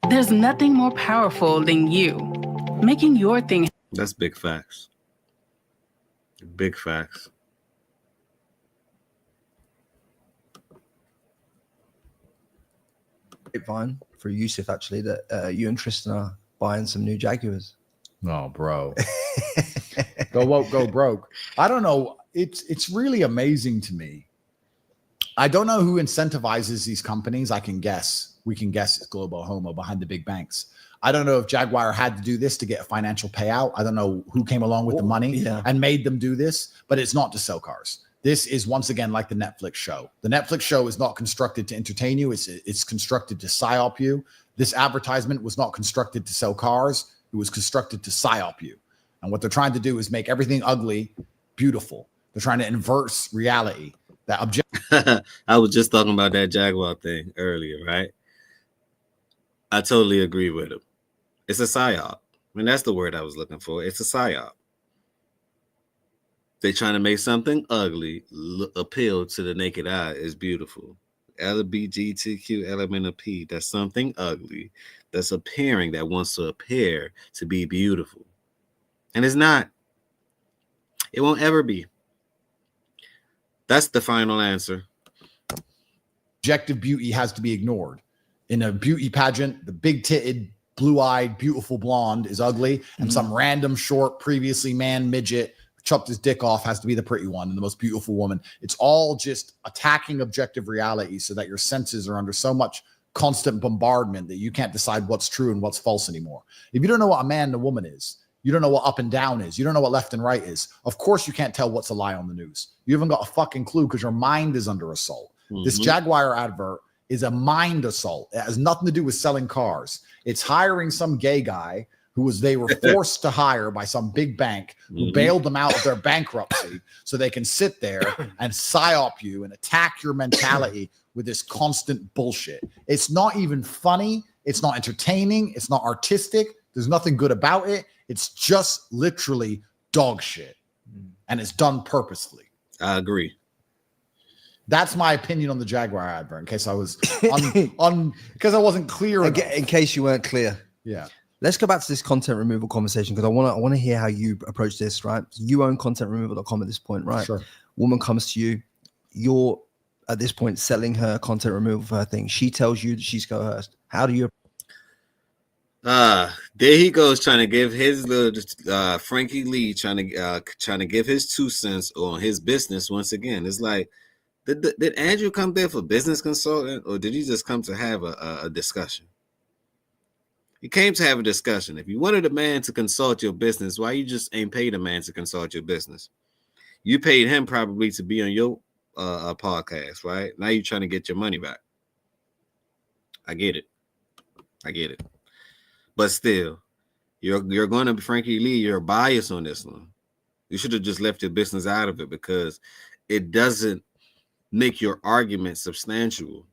There's nothing more powerful than you making your thing. That's big facts. Big facts. Grapevine for Yusuf actually that you and Tristan are buying some new Jaguars. Oh, bro. Go woke, go broke. I don't know. It's really amazing to me. I don't know who incentivizes these companies. I can guess. We can guess it's Globo Homo behind the big banks. I don't know if Jaguar had to do this to get a financial payout. I don't know who came along with the money and made them do this, but it's not to sell cars. This is once again like the Netflix show. The Netflix show is not constructed to entertain you. It's constructed to psyop you. This advertisement was not constructed to sell cars. It was constructed to psyop you. And what they're trying to do is make everything ugly beautiful. They're trying to invert reality. I was just talking about that Jaguar thing earlier, right? I totally agree with him. It's a psyop. I mean, that's the word I was looking for. It's a psyop. They're trying to make something ugly appeal to the naked eye as beautiful. LGBTQ element of P. That's something ugly that's appearing, that wants to appear to be beautiful. And it's not. It won't ever be. That's the final answer. Objective beauty has to be ignored. In a beauty pageant, the big-titted, blue-eyed, beautiful blonde is ugly, and some random short, previously man midget chopped his dick off has to be the pretty one and the most beautiful woman. It's all just attacking objective reality so that your senses are under so much constant bombardment that you can't decide what's true and what's false anymore. If you don't know what a man and a woman is, you don't know what up and down is, you don't know what left and right is, of course you can't tell what's a lie on the news. You haven't got a fucking clue because your mind is under assault. This Jaguar advert is a mind assault. It has nothing to do with selling cars. It's hiring some gay guy they were forced to hire by some big bank who bailed them out of their bankruptcy so they can sit there and psyop you and attack your mentality with this constant bullshit. It's not even funny. It's not entertaining. It's not artistic. There's nothing good about it. It's just literally dog shit. And it's done purposefully. I agree. That's my opinion on the Jaguar advert, in case I was because I wasn't clear. In case you weren't clear. Yeah. Let's go back to this content removal conversation because I want to hear how you approach this, right? You own contentremoval.com at this point, right? Sure. Woman comes to you. You're at this point selling her content removal for her thing. She tells you that she's coerced. How do you? There he goes trying to give his little Frankie Lee trying to give his 2 cents on his business once again. It's like, did Andrew come there for business consultant, or did he just come to have a discussion? He came to have a discussion. If you wanted a man to consult your business, why you just ain't paid a man to consult your business? You paid him probably to be on your podcast, right? Now you're trying to get your money back. I get it. But still, you're going to be Frankie Lee. You're biased on this one. You should have just left your business out of it because it doesn't make your argument substantial.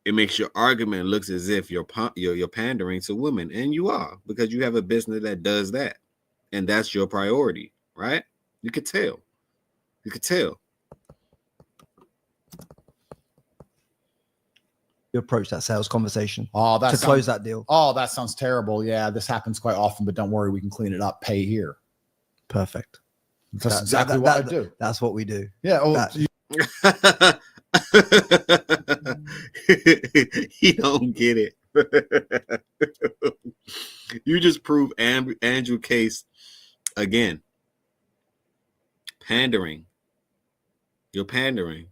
It makes your argument looks as if you're pandering to women, and you are, because you have a business that does that, and that's your priority, right? You could tell. You approach that sales conversation to close that deal. Oh, that sounds terrible. Yeah, this happens quite often, but don't worry, we can clean it up. Pay here. Perfect. That's exactly what I do. That's what we do. Yeah. He don't get it. You just prove Andrew case again. Pandering. You're pandering.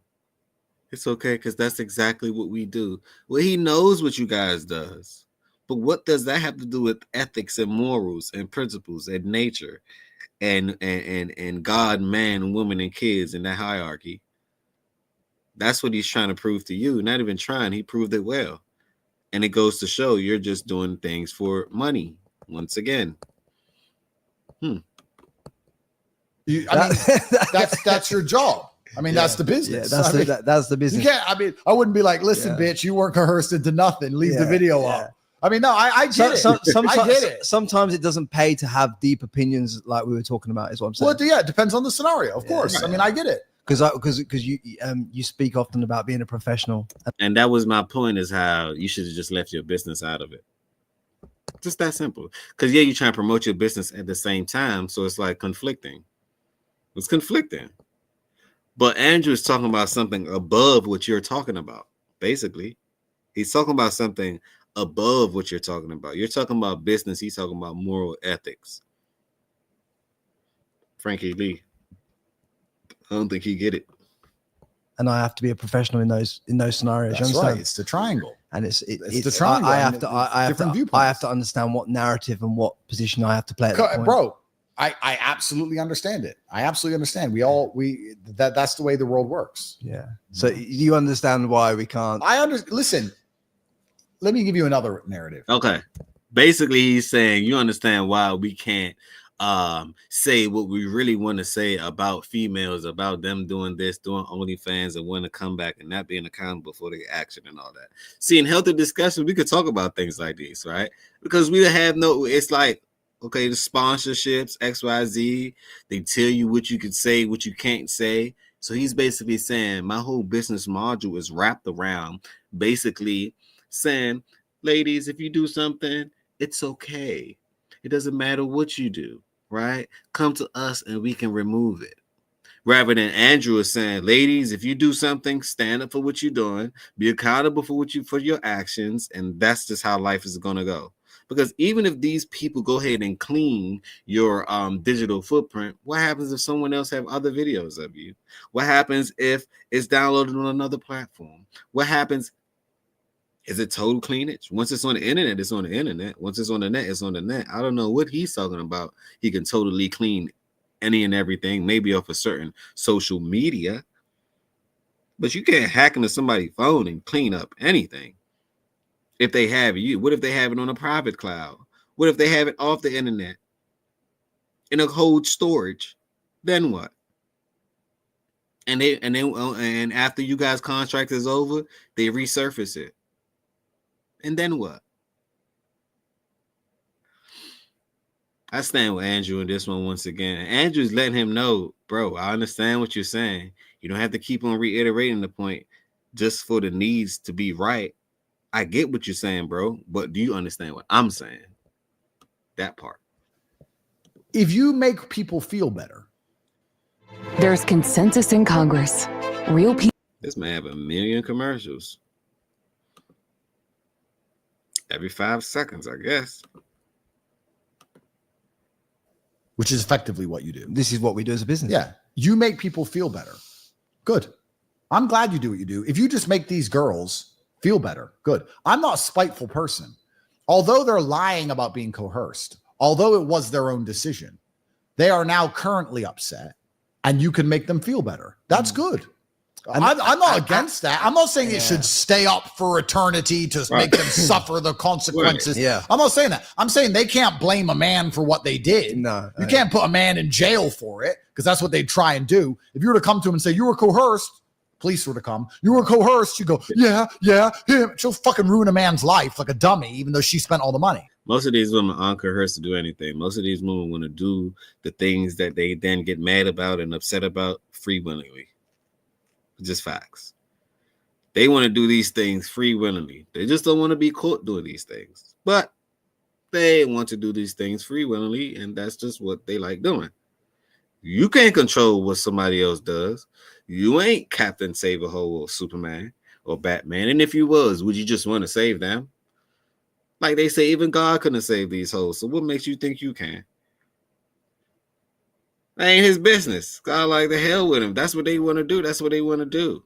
It's okay because that's exactly what we do. Well, he knows what you guys does, but what does that have to do with ethics and morals and principles and nature and God, man, woman, and kids in that hierarchy? That's what he's trying to prove to you. Not even trying. He proved it well. And it goes to show you're just doing things for money once again. That's your job. I mean, that's the business. Yeah, that's the business. You can't, I wouldn't be like, listen, bitch, you weren't coerced into nothing. Leave the video up. I mean, no, I get it. I get it. Sometimes it doesn't pay to have deep opinions like we were talking about, is what I'm saying. Well, yeah, it depends on the scenario, of course. I mean, I get it. Because you speak often about being a professional. And that was my point, is how you should have just left your business out of it. Just that simple. Because, yeah, you're trying to promote your business at the same time, so it's like conflicting. It's conflicting. But Andrew is talking about something above what you're talking about, basically. He's talking about something above what you're talking about. You're talking about business. He's talking about moral ethics. Frankie Lee. I don't think he get it. And I have to be a professional in those scenarios. That's right. It's the triangle. And it's the triangle. I have to understand what narrative and what position I have to play at that point. Bro, I absolutely understand it. I absolutely understand. That's the way the world works. Yeah. So you understand why we can't. Listen, let me give you another narrative. Okay. Basically, he's saying you understand why we can't say what we really want to say about females, about them doing this, doing OnlyFans, and want to come back and not being accountable for their action and all that. See, in healthy discussions, we could talk about things like these, right? Because we have it's like Okay, the sponsorships, XYZ, they tell you what you can say, what you can't say. So he's basically saying my whole business module is wrapped around basically saying, ladies, if you do something, it's okay. It doesn't matter what you do, right? Come to us and we can remove it. Rather than Andrew is saying, ladies, if you do something, stand up for what you're doing, be accountable for your actions, and that's just how life is gonna go. Because even if these people go ahead and clean your digital footprint, what happens if someone else have other videos of you? What happens if it's downloaded on another platform? What happens? Is it total cleanage? Once it's on the internet, it's on the internet. Once it's on the net, it's on the net. I don't know what he's talking about. He can totally clean any and everything, maybe off a certain social media, but you can't hack into somebody's phone and clean up anything. If they have you, what if they have it on a private cloud? What if they have it off the internet in a cold storage? Then what? And after you guys' contract is over, they resurface it. And then what? I stand with Andrew in this one once again. Andrew's letting him know, bro, I understand what you're saying. You don't have to keep on reiterating the point just for the needs to be right. I get what you're saying, bro, but do you understand what I'm saying? That part. If you make people feel better, There's consensus in Congress. Real people. This man have 1 million commercials every 5 seconds, I guess. which is effectively what you do. This is what we do as a business. Yeah. You make people feel better. Good. I'm glad you do what you do. If you just make these girls feel better, good. I'm not a spiteful person. Although they're lying about being coerced, although it was their own decision, they are now currently upset and you can make them feel better. That's good. I'm not against that. I'm not saying it should stay up for eternity to make them suffer the consequences. Right. Yeah. I'm not saying that. I'm saying they can't blame a man for what they did. No. You can't put a man in jail for it because that's what they'd try and do. If you were to come to him and say, you were coerced, police were to come, you were coerced, you go, yeah, him. She'll fucking ruin a man's life like a dummy, even though she spent all the money. Most of these women aren't coerced to do anything. Most of these women want to do the things that they then get mad about and upset about free willingly. Just facts. They want to do these things free willingly. They just don't want to be caught doing these things. But they want to do these things free willingly, and that's just what they like doing. You can't control what somebody else does. You ain't Captain Save-A-Ho or Superman or Batman. And if you was, would you just want to save them? Like they say, even God couldn't save these hoes. So what makes you think you can? That ain't his business. God, like the hell with him. That's what they want to do. That's what they want to do.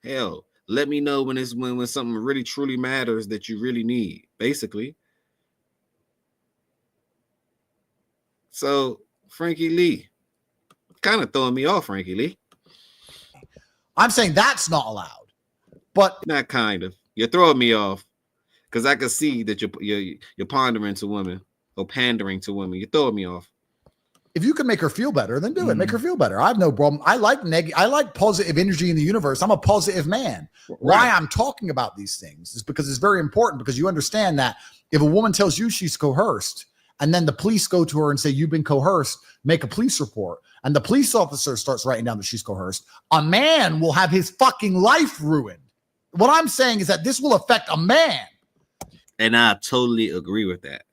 Hell, let me know when something really truly matters that you really need, basically. So Frankie Lee, kind of throwing me off, Frankie Lee. I'm saying that's not allowed, but not kind of. You're throwing me off because I can see that you're pondering to women or pandering to women. You're throwing me off. if you can make her feel better, then do it. Make her feel better. I have no problem. I like positive energy in the universe. I'm a positive man. Right. Why I'm talking about these things is because it's very important, because you understand that if a woman tells you she's coerced and then the police go to her and say, you've been coerced, make a police report, and the police officer starts writing down that she's coerced, a man will have his fucking life ruined. What I'm saying is that this will affect a man. And I totally agree with that.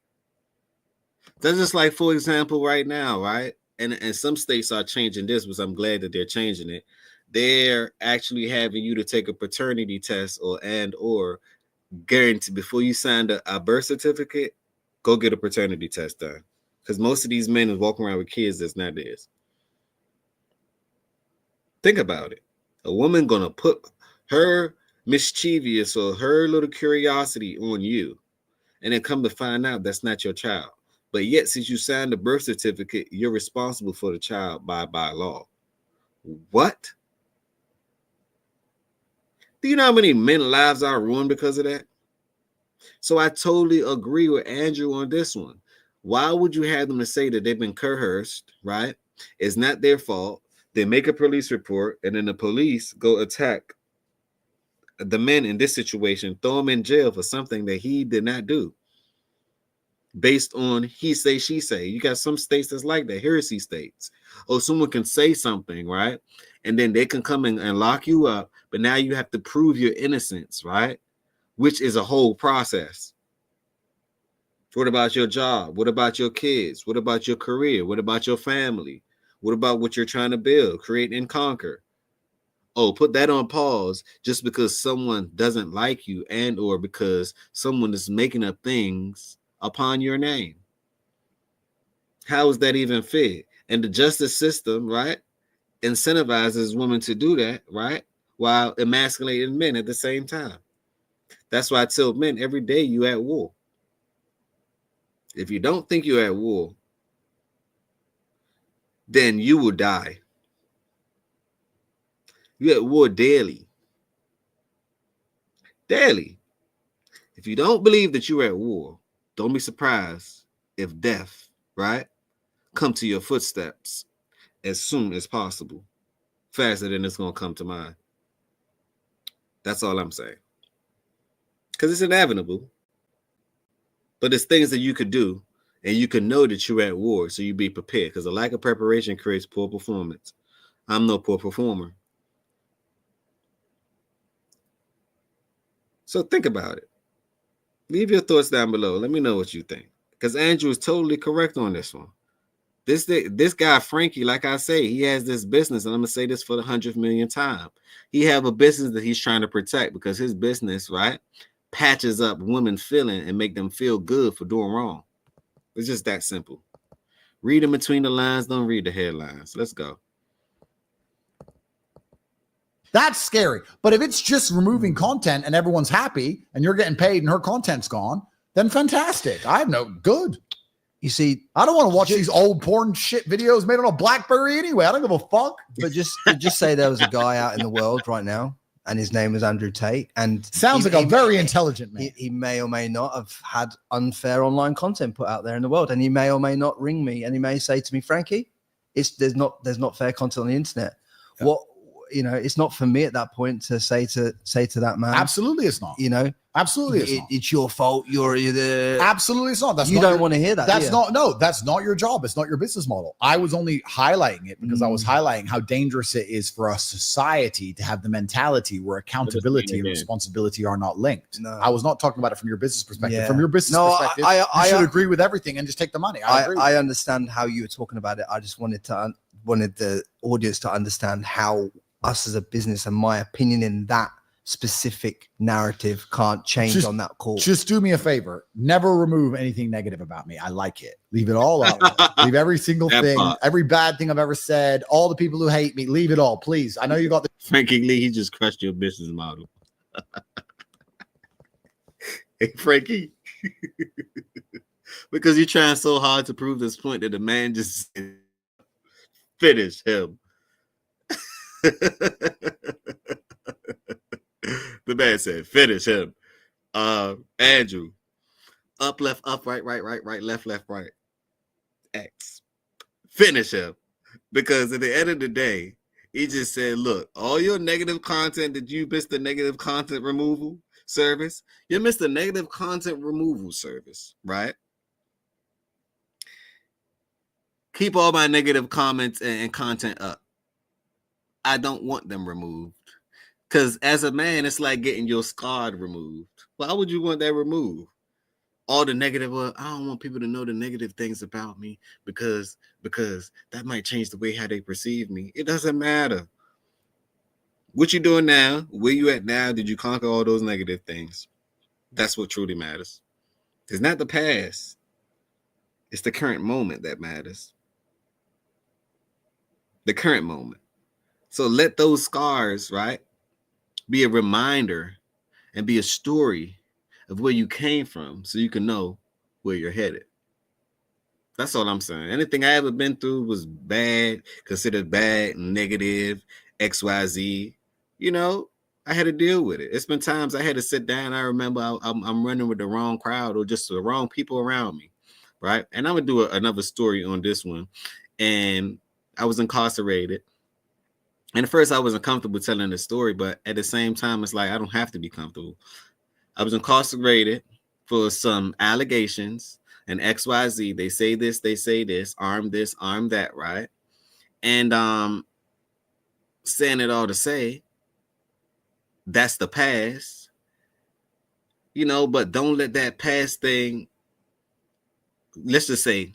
That's just like, for example, right now, right? And some states are changing this, but I'm glad that they're changing it. They're actually having you to take a paternity test or guarantee before you sign a birth certificate, go get a paternity test done. Because most of these men is walking around with kids that's not theirs. Think about it. A woman gonna put her mischievous or her little curiosity on you, and then come to find out that's not your child. But yet, since you signed the birth certificate, you're responsible for the child by law. What? Do you know how many men's lives are ruined because of that? So I totally agree with Andrew on this one. Why would you have them to say that they've been coerced, right? It's not their fault. They make a police report, and then the police go attack the men in this situation, throw him in jail for something that he did not do. based on he say, she say. You got some states that's like that, heresy states. Or someone can say something, right? And then they can come in and lock you up, but now you have to prove your innocence, right? Which is a whole process. What about your job? What about your kids? What about your career? What about your family? What about what you're trying to build, create, and conquer? Oh, put that on pause just because someone doesn't like you and or because someone is making up things upon your name. How is that even fair? And the justice system, right, incentivizes women to do that, right, while emasculating men at the same time. That's why I tell men every day you at war. If you don't think you're at war, then you will die. You're at war daily. Daily. If you don't believe that you're at war, don't be surprised if death, right, come to your footsteps as soon as possible, faster than it's going to come to mine. That's all I'm saying. Because it's inevitable. But there's things that you could do, and you can know that you're at war, so you be prepared. Because a lack of preparation creates poor performance. I'm no poor performer. So think about it. Leave your thoughts down below. Let me know what you think. Because Andrew is totally correct on this one. This guy, Frankie, like I say, he has this business, and I'm going to say this for the 100th millionth time. He have a business that he's trying to protect because his business, right, patches up women feeling and make them feel good for doing wrong. It's just that simple. Read in between the lines. Don't read the headlines. Let's go. That's scary. But if it's just removing content and everyone's happy and you're getting paid and her content's gone, then fantastic. I have no good. You see, I don't want to watch these old porn shit videos made on a BlackBerry anyway. I don't give a fuck. but just say there was a guy out in the world right now, and his name was Andrew Tate, and sounds like a very intelligent man. He may or may not have had unfair online content put out there in the world, and he may or may not ring me, and he may say to me, Frankie, there's not fair content on the internet. Yeah. What, you know, it's not for me at that point to say to that man. Absolutely, it's not. You know, absolutely, it's not. It's your fault. You're the. Absolutely, it's not. You don't want to hear that. That's not. No, that's not your job. It's not your business model. I was only highlighting it because I was highlighting how dangerous it is for a society to have the mentality where accountability and responsibility are not linked. No. I was not talking about it from your business perspective. Yeah. From your business perspective, I should agree with everything and just take the money. I understand how you were talking about it. I just wanted the audience to understand how us as a business and my opinion in that specific narrative can't change on that call. Just do me a favor. Never remove anything negative about me. I like it. Leave it all out. Leave every single thing, every bad thing I've ever said, all the people who hate me, leave it all, please. I know you got the Frankie Lee, he just crushed your business model. Hey, Frankie. Because you're trying so hard to prove this point that the man just finish him. The man said, finish him. Andrew, up, left, up, right, left, right. X. Finish him. Because at the end of the day, he just said, look, all your negative content that you missed the negative content removal service, you missed the negative content removal service, right? Keep all my negative comments and content up. I don't want them removed. Because as a man, it's like getting your scar removed. Why would you want that removed? All the negative, I don't want people to know the negative things about me because that might change the way how they perceive me. It doesn't matter. What you doing now, where you at now, did you conquer all those negative things? That's what truly matters. It's not the past. It's the current moment that matters. The current moment. So let those scars, right, be a reminder and be a story of where you came from so you can know where you're headed. That's all I'm saying. Anything I ever been through was bad, considered bad, negative, XYZ. You know, I had to deal with it. It's been times I had to sit down. I remember I'm running with the wrong crowd or just the wrong people around me, right? And I'm going to do another story on this one. And I was incarcerated. And at first I wasn't comfortable telling the story, but at the same time, it's like, I don't have to be comfortable. I was incarcerated for some allegations and XYZ. They say this, arm this, arm that, right? And saying it all to say that's the past, but don't let that past thing, let's just say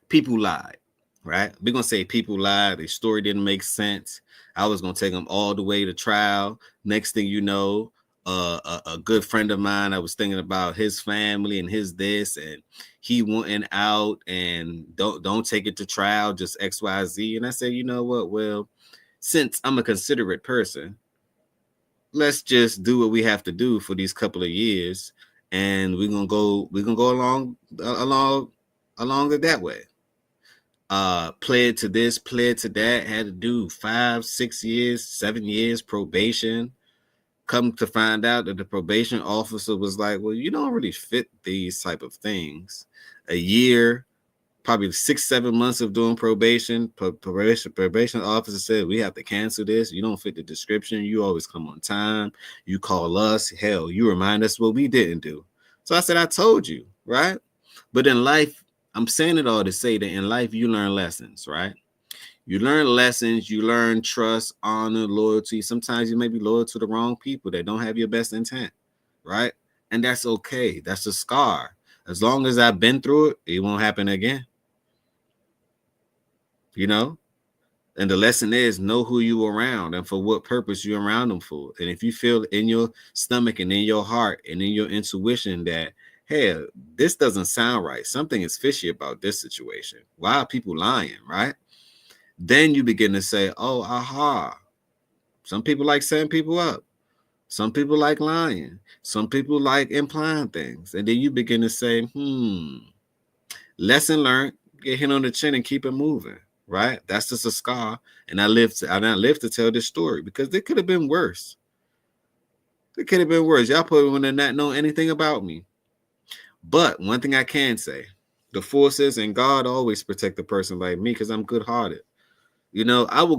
people lied, right? We're going to say people lied. Their story didn't make sense. I was going to take them all the way to trial. Next thing you know, a good friend of mine, I was thinking about his family and his this, and he went out and don't take it to trial, just XYZ. And I said, you know what? Well, since I'm a considerate person, let's just do what we have to do for these couple of years, and we're gonna go along it that way. Pled to this, pled to that, had to do 5, 6 years, 7 years probation. Come to find out that the probation officer was like, well, you don't really fit these type of things. A year, probably 6, 7 months of doing probation. Probation officer said, we have to cancel this. You don't fit the description. You always come on time. You call us. Hell, you remind us what we didn't do. So I said, I told you, right? But in life, I'm saying it all to say that in life, you learn lessons, right? You learn lessons. You learn trust, honor, loyalty. Sometimes you may be loyal to the wrong people that don't have your best intent, right? And that's okay. That's a scar. As long as I've been through it, it won't happen again. And the lesson is know who you around and for what purpose you're around them for. And if you feel in your stomach and in your heart and in your intuition that, hey, this doesn't sound right, something is fishy about this situation, why are people lying, right? Then you begin to say, oh, aha, some people like setting people up. Some people like lying. Some people like implying things. And then you begin to say, lesson learned, get hit on the chin and keep it moving. Right? That's just a scar. And I live to tell this story because it could have been worse. It could have been worse. Y'all probably would not know anything about me. But one thing I can say, the forces and God always protect a person like me because I'm good-hearted. I will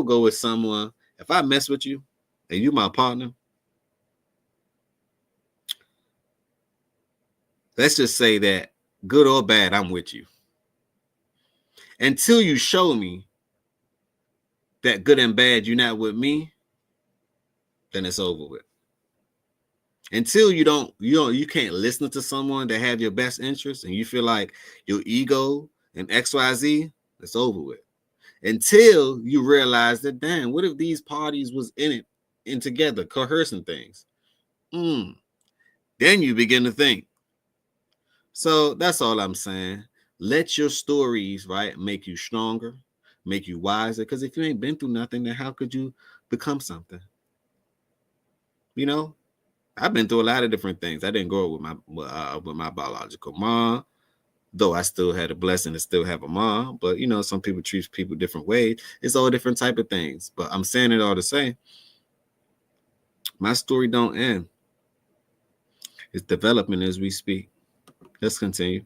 go with someone. If I mess with you and you my partner, let's just say that good or bad, I'm with you. Until you show me that good and bad, you're not with me, then it's over with. Until you can't listen to someone that have your best interest and you feel like your ego and XYZ, it's over with. Until you realize that, damn, what if these parties was in it and together, coercing things? Then you begin to think. So that's all I'm saying. Let your stories, right, make you stronger, make you wiser. Because if you ain't been through nothing, then how could you become something? I've been through a lot of different things. I didn't grow up with my biological mom, though I still had a blessing to still have a mom. But some people treat people different ways. It's all different type of things. But I'm saying it all to say, my story don't end. It's developing as we speak. Let's continue.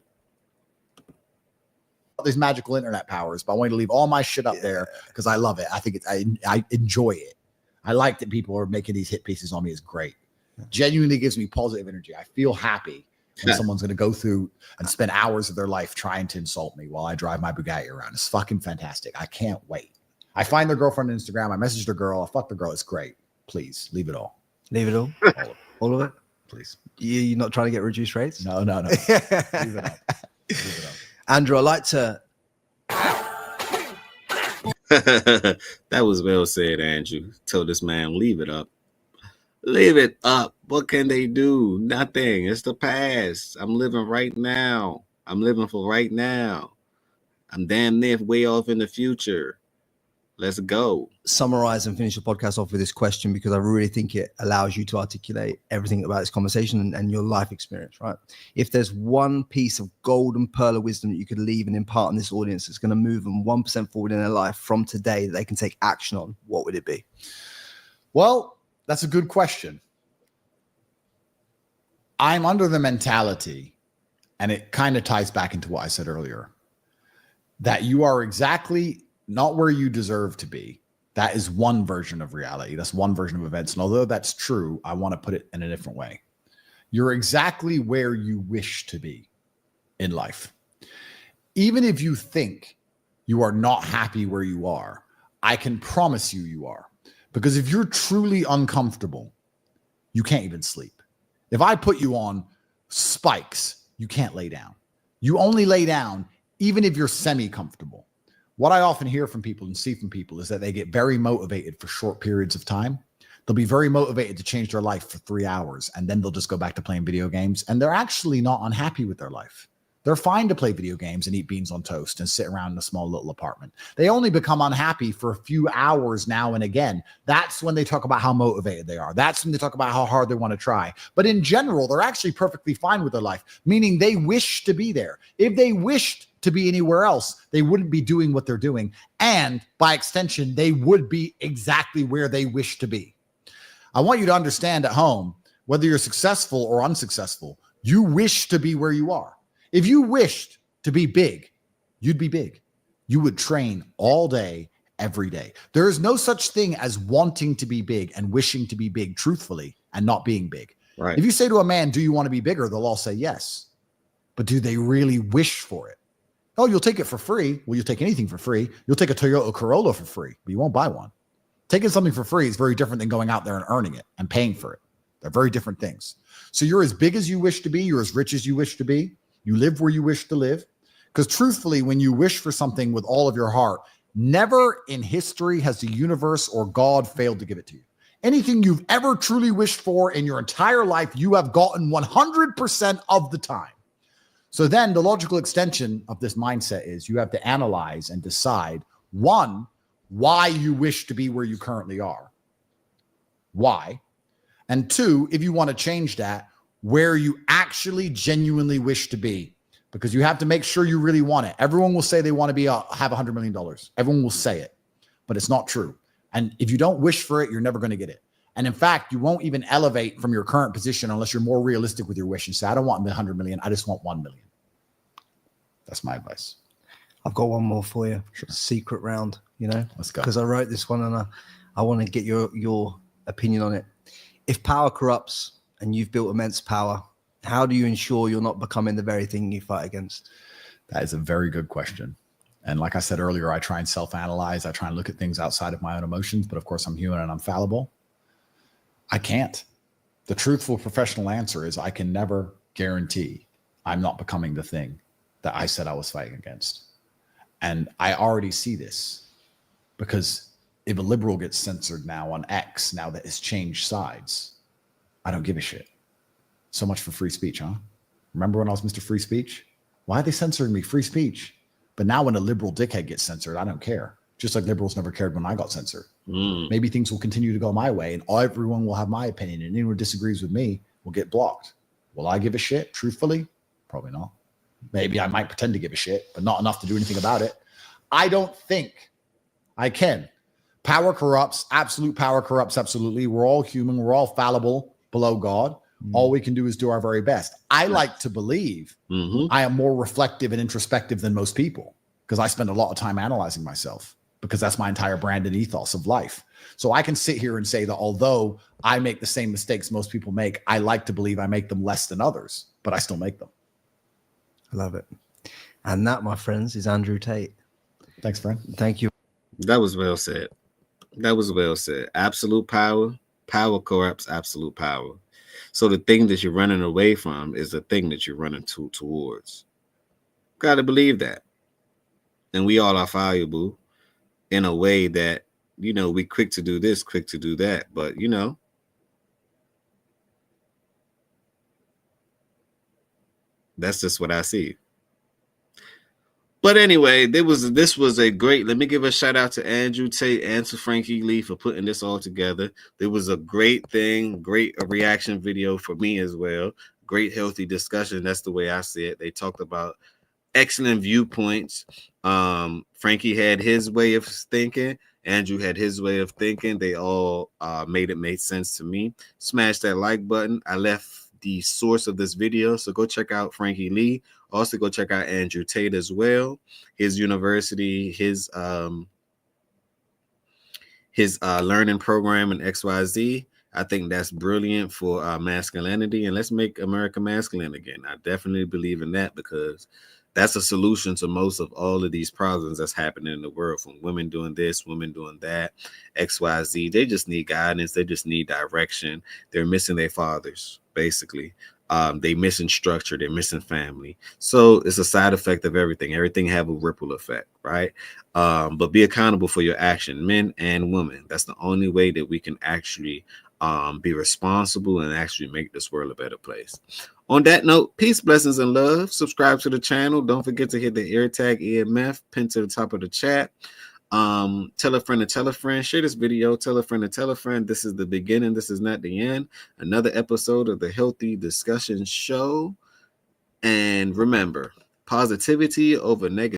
These magical internet powers, but I wanted to leave all my shit up there because I love it. I think I enjoy it. I like that people are making these hit pieces on me. It's great. Genuinely gives me positive energy. I feel happy when someone's going to go through and spend hours of their life trying to insult me while I drive my Bugatti around. It's fucking fantastic. I can't wait. I find their girlfriend on Instagram. I message the girl. I fuck the girl. It's great. Please leave it all. Leave it all. All of it. Please. You're not trying to get reduced rates? No. Leave it up. Leave it up. Andrew, I'd like to. That was well said, Andrew. Tell this man, leave it up. Leave it up. What can they do? Nothing. It's the past. I'm living right now. I'm living for right now. I'm damn near way off in the future. Let's go. Summarize and finish the podcast off with this question because I really think it allows you to articulate everything about this conversation and your life experience, right? If there's one piece of golden pearl of wisdom that you could leave and impart on this audience that's going to move them 1% forward in their life from today that they can take action on, what would it be? Well, that's a good question. I'm under the mentality, and it kind of ties back into what I said earlier, that you are exactly not where you deserve to be. That is one version of reality. That's one version of events. And although that's true, I want to put it in a different way. You're exactly where you wish to be in life. Even if you think you are not happy where you are, I can promise you are. Because if you're truly uncomfortable, you can't even sleep. If I put you on spikes, you can't lay down. You only lay down even if you're semi-comfortable. What I often hear from people and see from people is that they get very motivated for short periods of time. They'll be very motivated to change their life for 3 hours, and then they'll just go back to playing video games, and they're actually not unhappy with their life. They're fine to play video games and eat beans on toast and sit around in a small little apartment. They only become unhappy for a few hours now and again. That's when they talk about how motivated they are. That's when they talk about how hard they want to try. But in general, they're actually perfectly fine with their life, meaning they wish to be there. If they wished to be anywhere else, they wouldn't be doing what they're doing. And by extension, they would be exactly where they wish to be. I want you to understand at home, whether you're successful or unsuccessful, you wish to be where you are. If you wished to be big, you'd be big. You would train all day, every day. There is no such thing as wanting to be big and wishing to be big truthfully and not being big. Right. If you say to a man, do you want to be bigger? They'll all say yes. But do they really wish for it? Oh, you'll take it for free. Well, you'll take anything for free. You'll take a Toyota Corolla for free, but you won't buy one. Taking something for free is very different than going out there and earning it and paying for it. They're very different things. So you're as big as you wish to be. You're as rich as you wish to be. You live where you wish to live. Because truthfully, when you wish for something with all of your heart, never in history has the universe or God failed to give it to you. Anything you've ever truly wished for in your entire life, you have gotten 100% of the time. So then the logical extension of this mindset is you have to analyze and decide, one, why you wish to be where you currently are. Why? And two, if you want to change that, where you actually genuinely wish to be, because you have to make sure you really want it. Everyone will say they want to have $100 million. Everyone will say it, but it's not true. And if you don't wish for it, you're never going to get it. And in fact, you won't even elevate from your current position unless you're more realistic with your wish and say, I don't want 100 million. I just want 1 million. That's my advice. I've got one more for you. Sure. Secret round, Let's go. Because I wrote this one and I want to get your opinion on it. If power corrupts and you've built immense power, how do you ensure you're not becoming the very thing you fight against? That is a very good question. And like I said earlier, I try and self-analyze. I try and look at things outside of my own emotions, but of course I'm human and I'm fallible. I can't. The truthful professional answer is I can never guarantee I'm not becoming the thing that I said I was fighting against. And I already see this because if a liberal gets censored now on X, now that it's changed sides, I don't give a shit. So much for free speech, huh? Remember when I was Mr. Free Speech? Why are they censoring me? Free speech. But now when a liberal dickhead gets censored, I don't care. Just like liberals never cared when I got censored. Maybe things will continue to go my way and everyone will have my opinion and anyone who disagrees with me will get blocked. Will I give a shit? Truthfully? Probably not. Maybe I might pretend to give a shit, but not enough to do anything about it. I don't think I can. Power corrupts. Absolute power corrupts. Absolutely. We're all human. We're all fallible below God. All we can do is do our very best. I like to believe I am more reflective and introspective than most people because I spend a lot of time analyzing myself because that's my entire brand and ethos of life. So I can sit here and say that although I make the same mistakes most people make, I like to believe I make them less than others, but I still make them. I love it. And that, my friends, is Andrew Tate. Thanks, friend. Thank you. That was well said. That was well said. Absolute power. Power corrupts absolute power. So the thing that you're running away from is the thing that you're running towards. Got to believe that. And we all are valuable in a way that, we quick to do this, quick to do that. But, that's just what I see. But anyway, this was a great, let me give a shout out to Andrew Tate and to Frankie Lee for putting this all together. There was a great thing, great reaction video for me as well. Great healthy discussion. That's the way I see it. They talked about excellent viewpoints. Frankie had his way of thinking. Andrew had his way of thinking. They all made sense to me. Smash that like button. I left the source of this video, so go check out Frankie Lee. Also go check out Andrew Tate as well. His university, his learning program in XYZ. I think that's brilliant for masculinity, and let's make America masculine again. I definitely believe in that, because that's a solution to most of all of these problems that's happening in the world, from women doing this, women doing that, XYZ. They just need guidance. They just need direction. They're missing their fathers, basically. They missing structure. They're missing family. So it's a side effect of everything. Everything have a ripple effect, right? But be accountable for your action, men and women. That's the only way that we can actually be responsible and actually make this world a better place. On that note, peace, blessings, and love. Subscribe to the channel. Don't forget to hit the ear tag EMF pinned to the top of the chat. Tell a friend to tell a friend. Share this video. Tell a friend to tell a friend. This is the beginning. This is not the end. Another episode of the Healthy Discussions Show. And remember, positivity over negativity.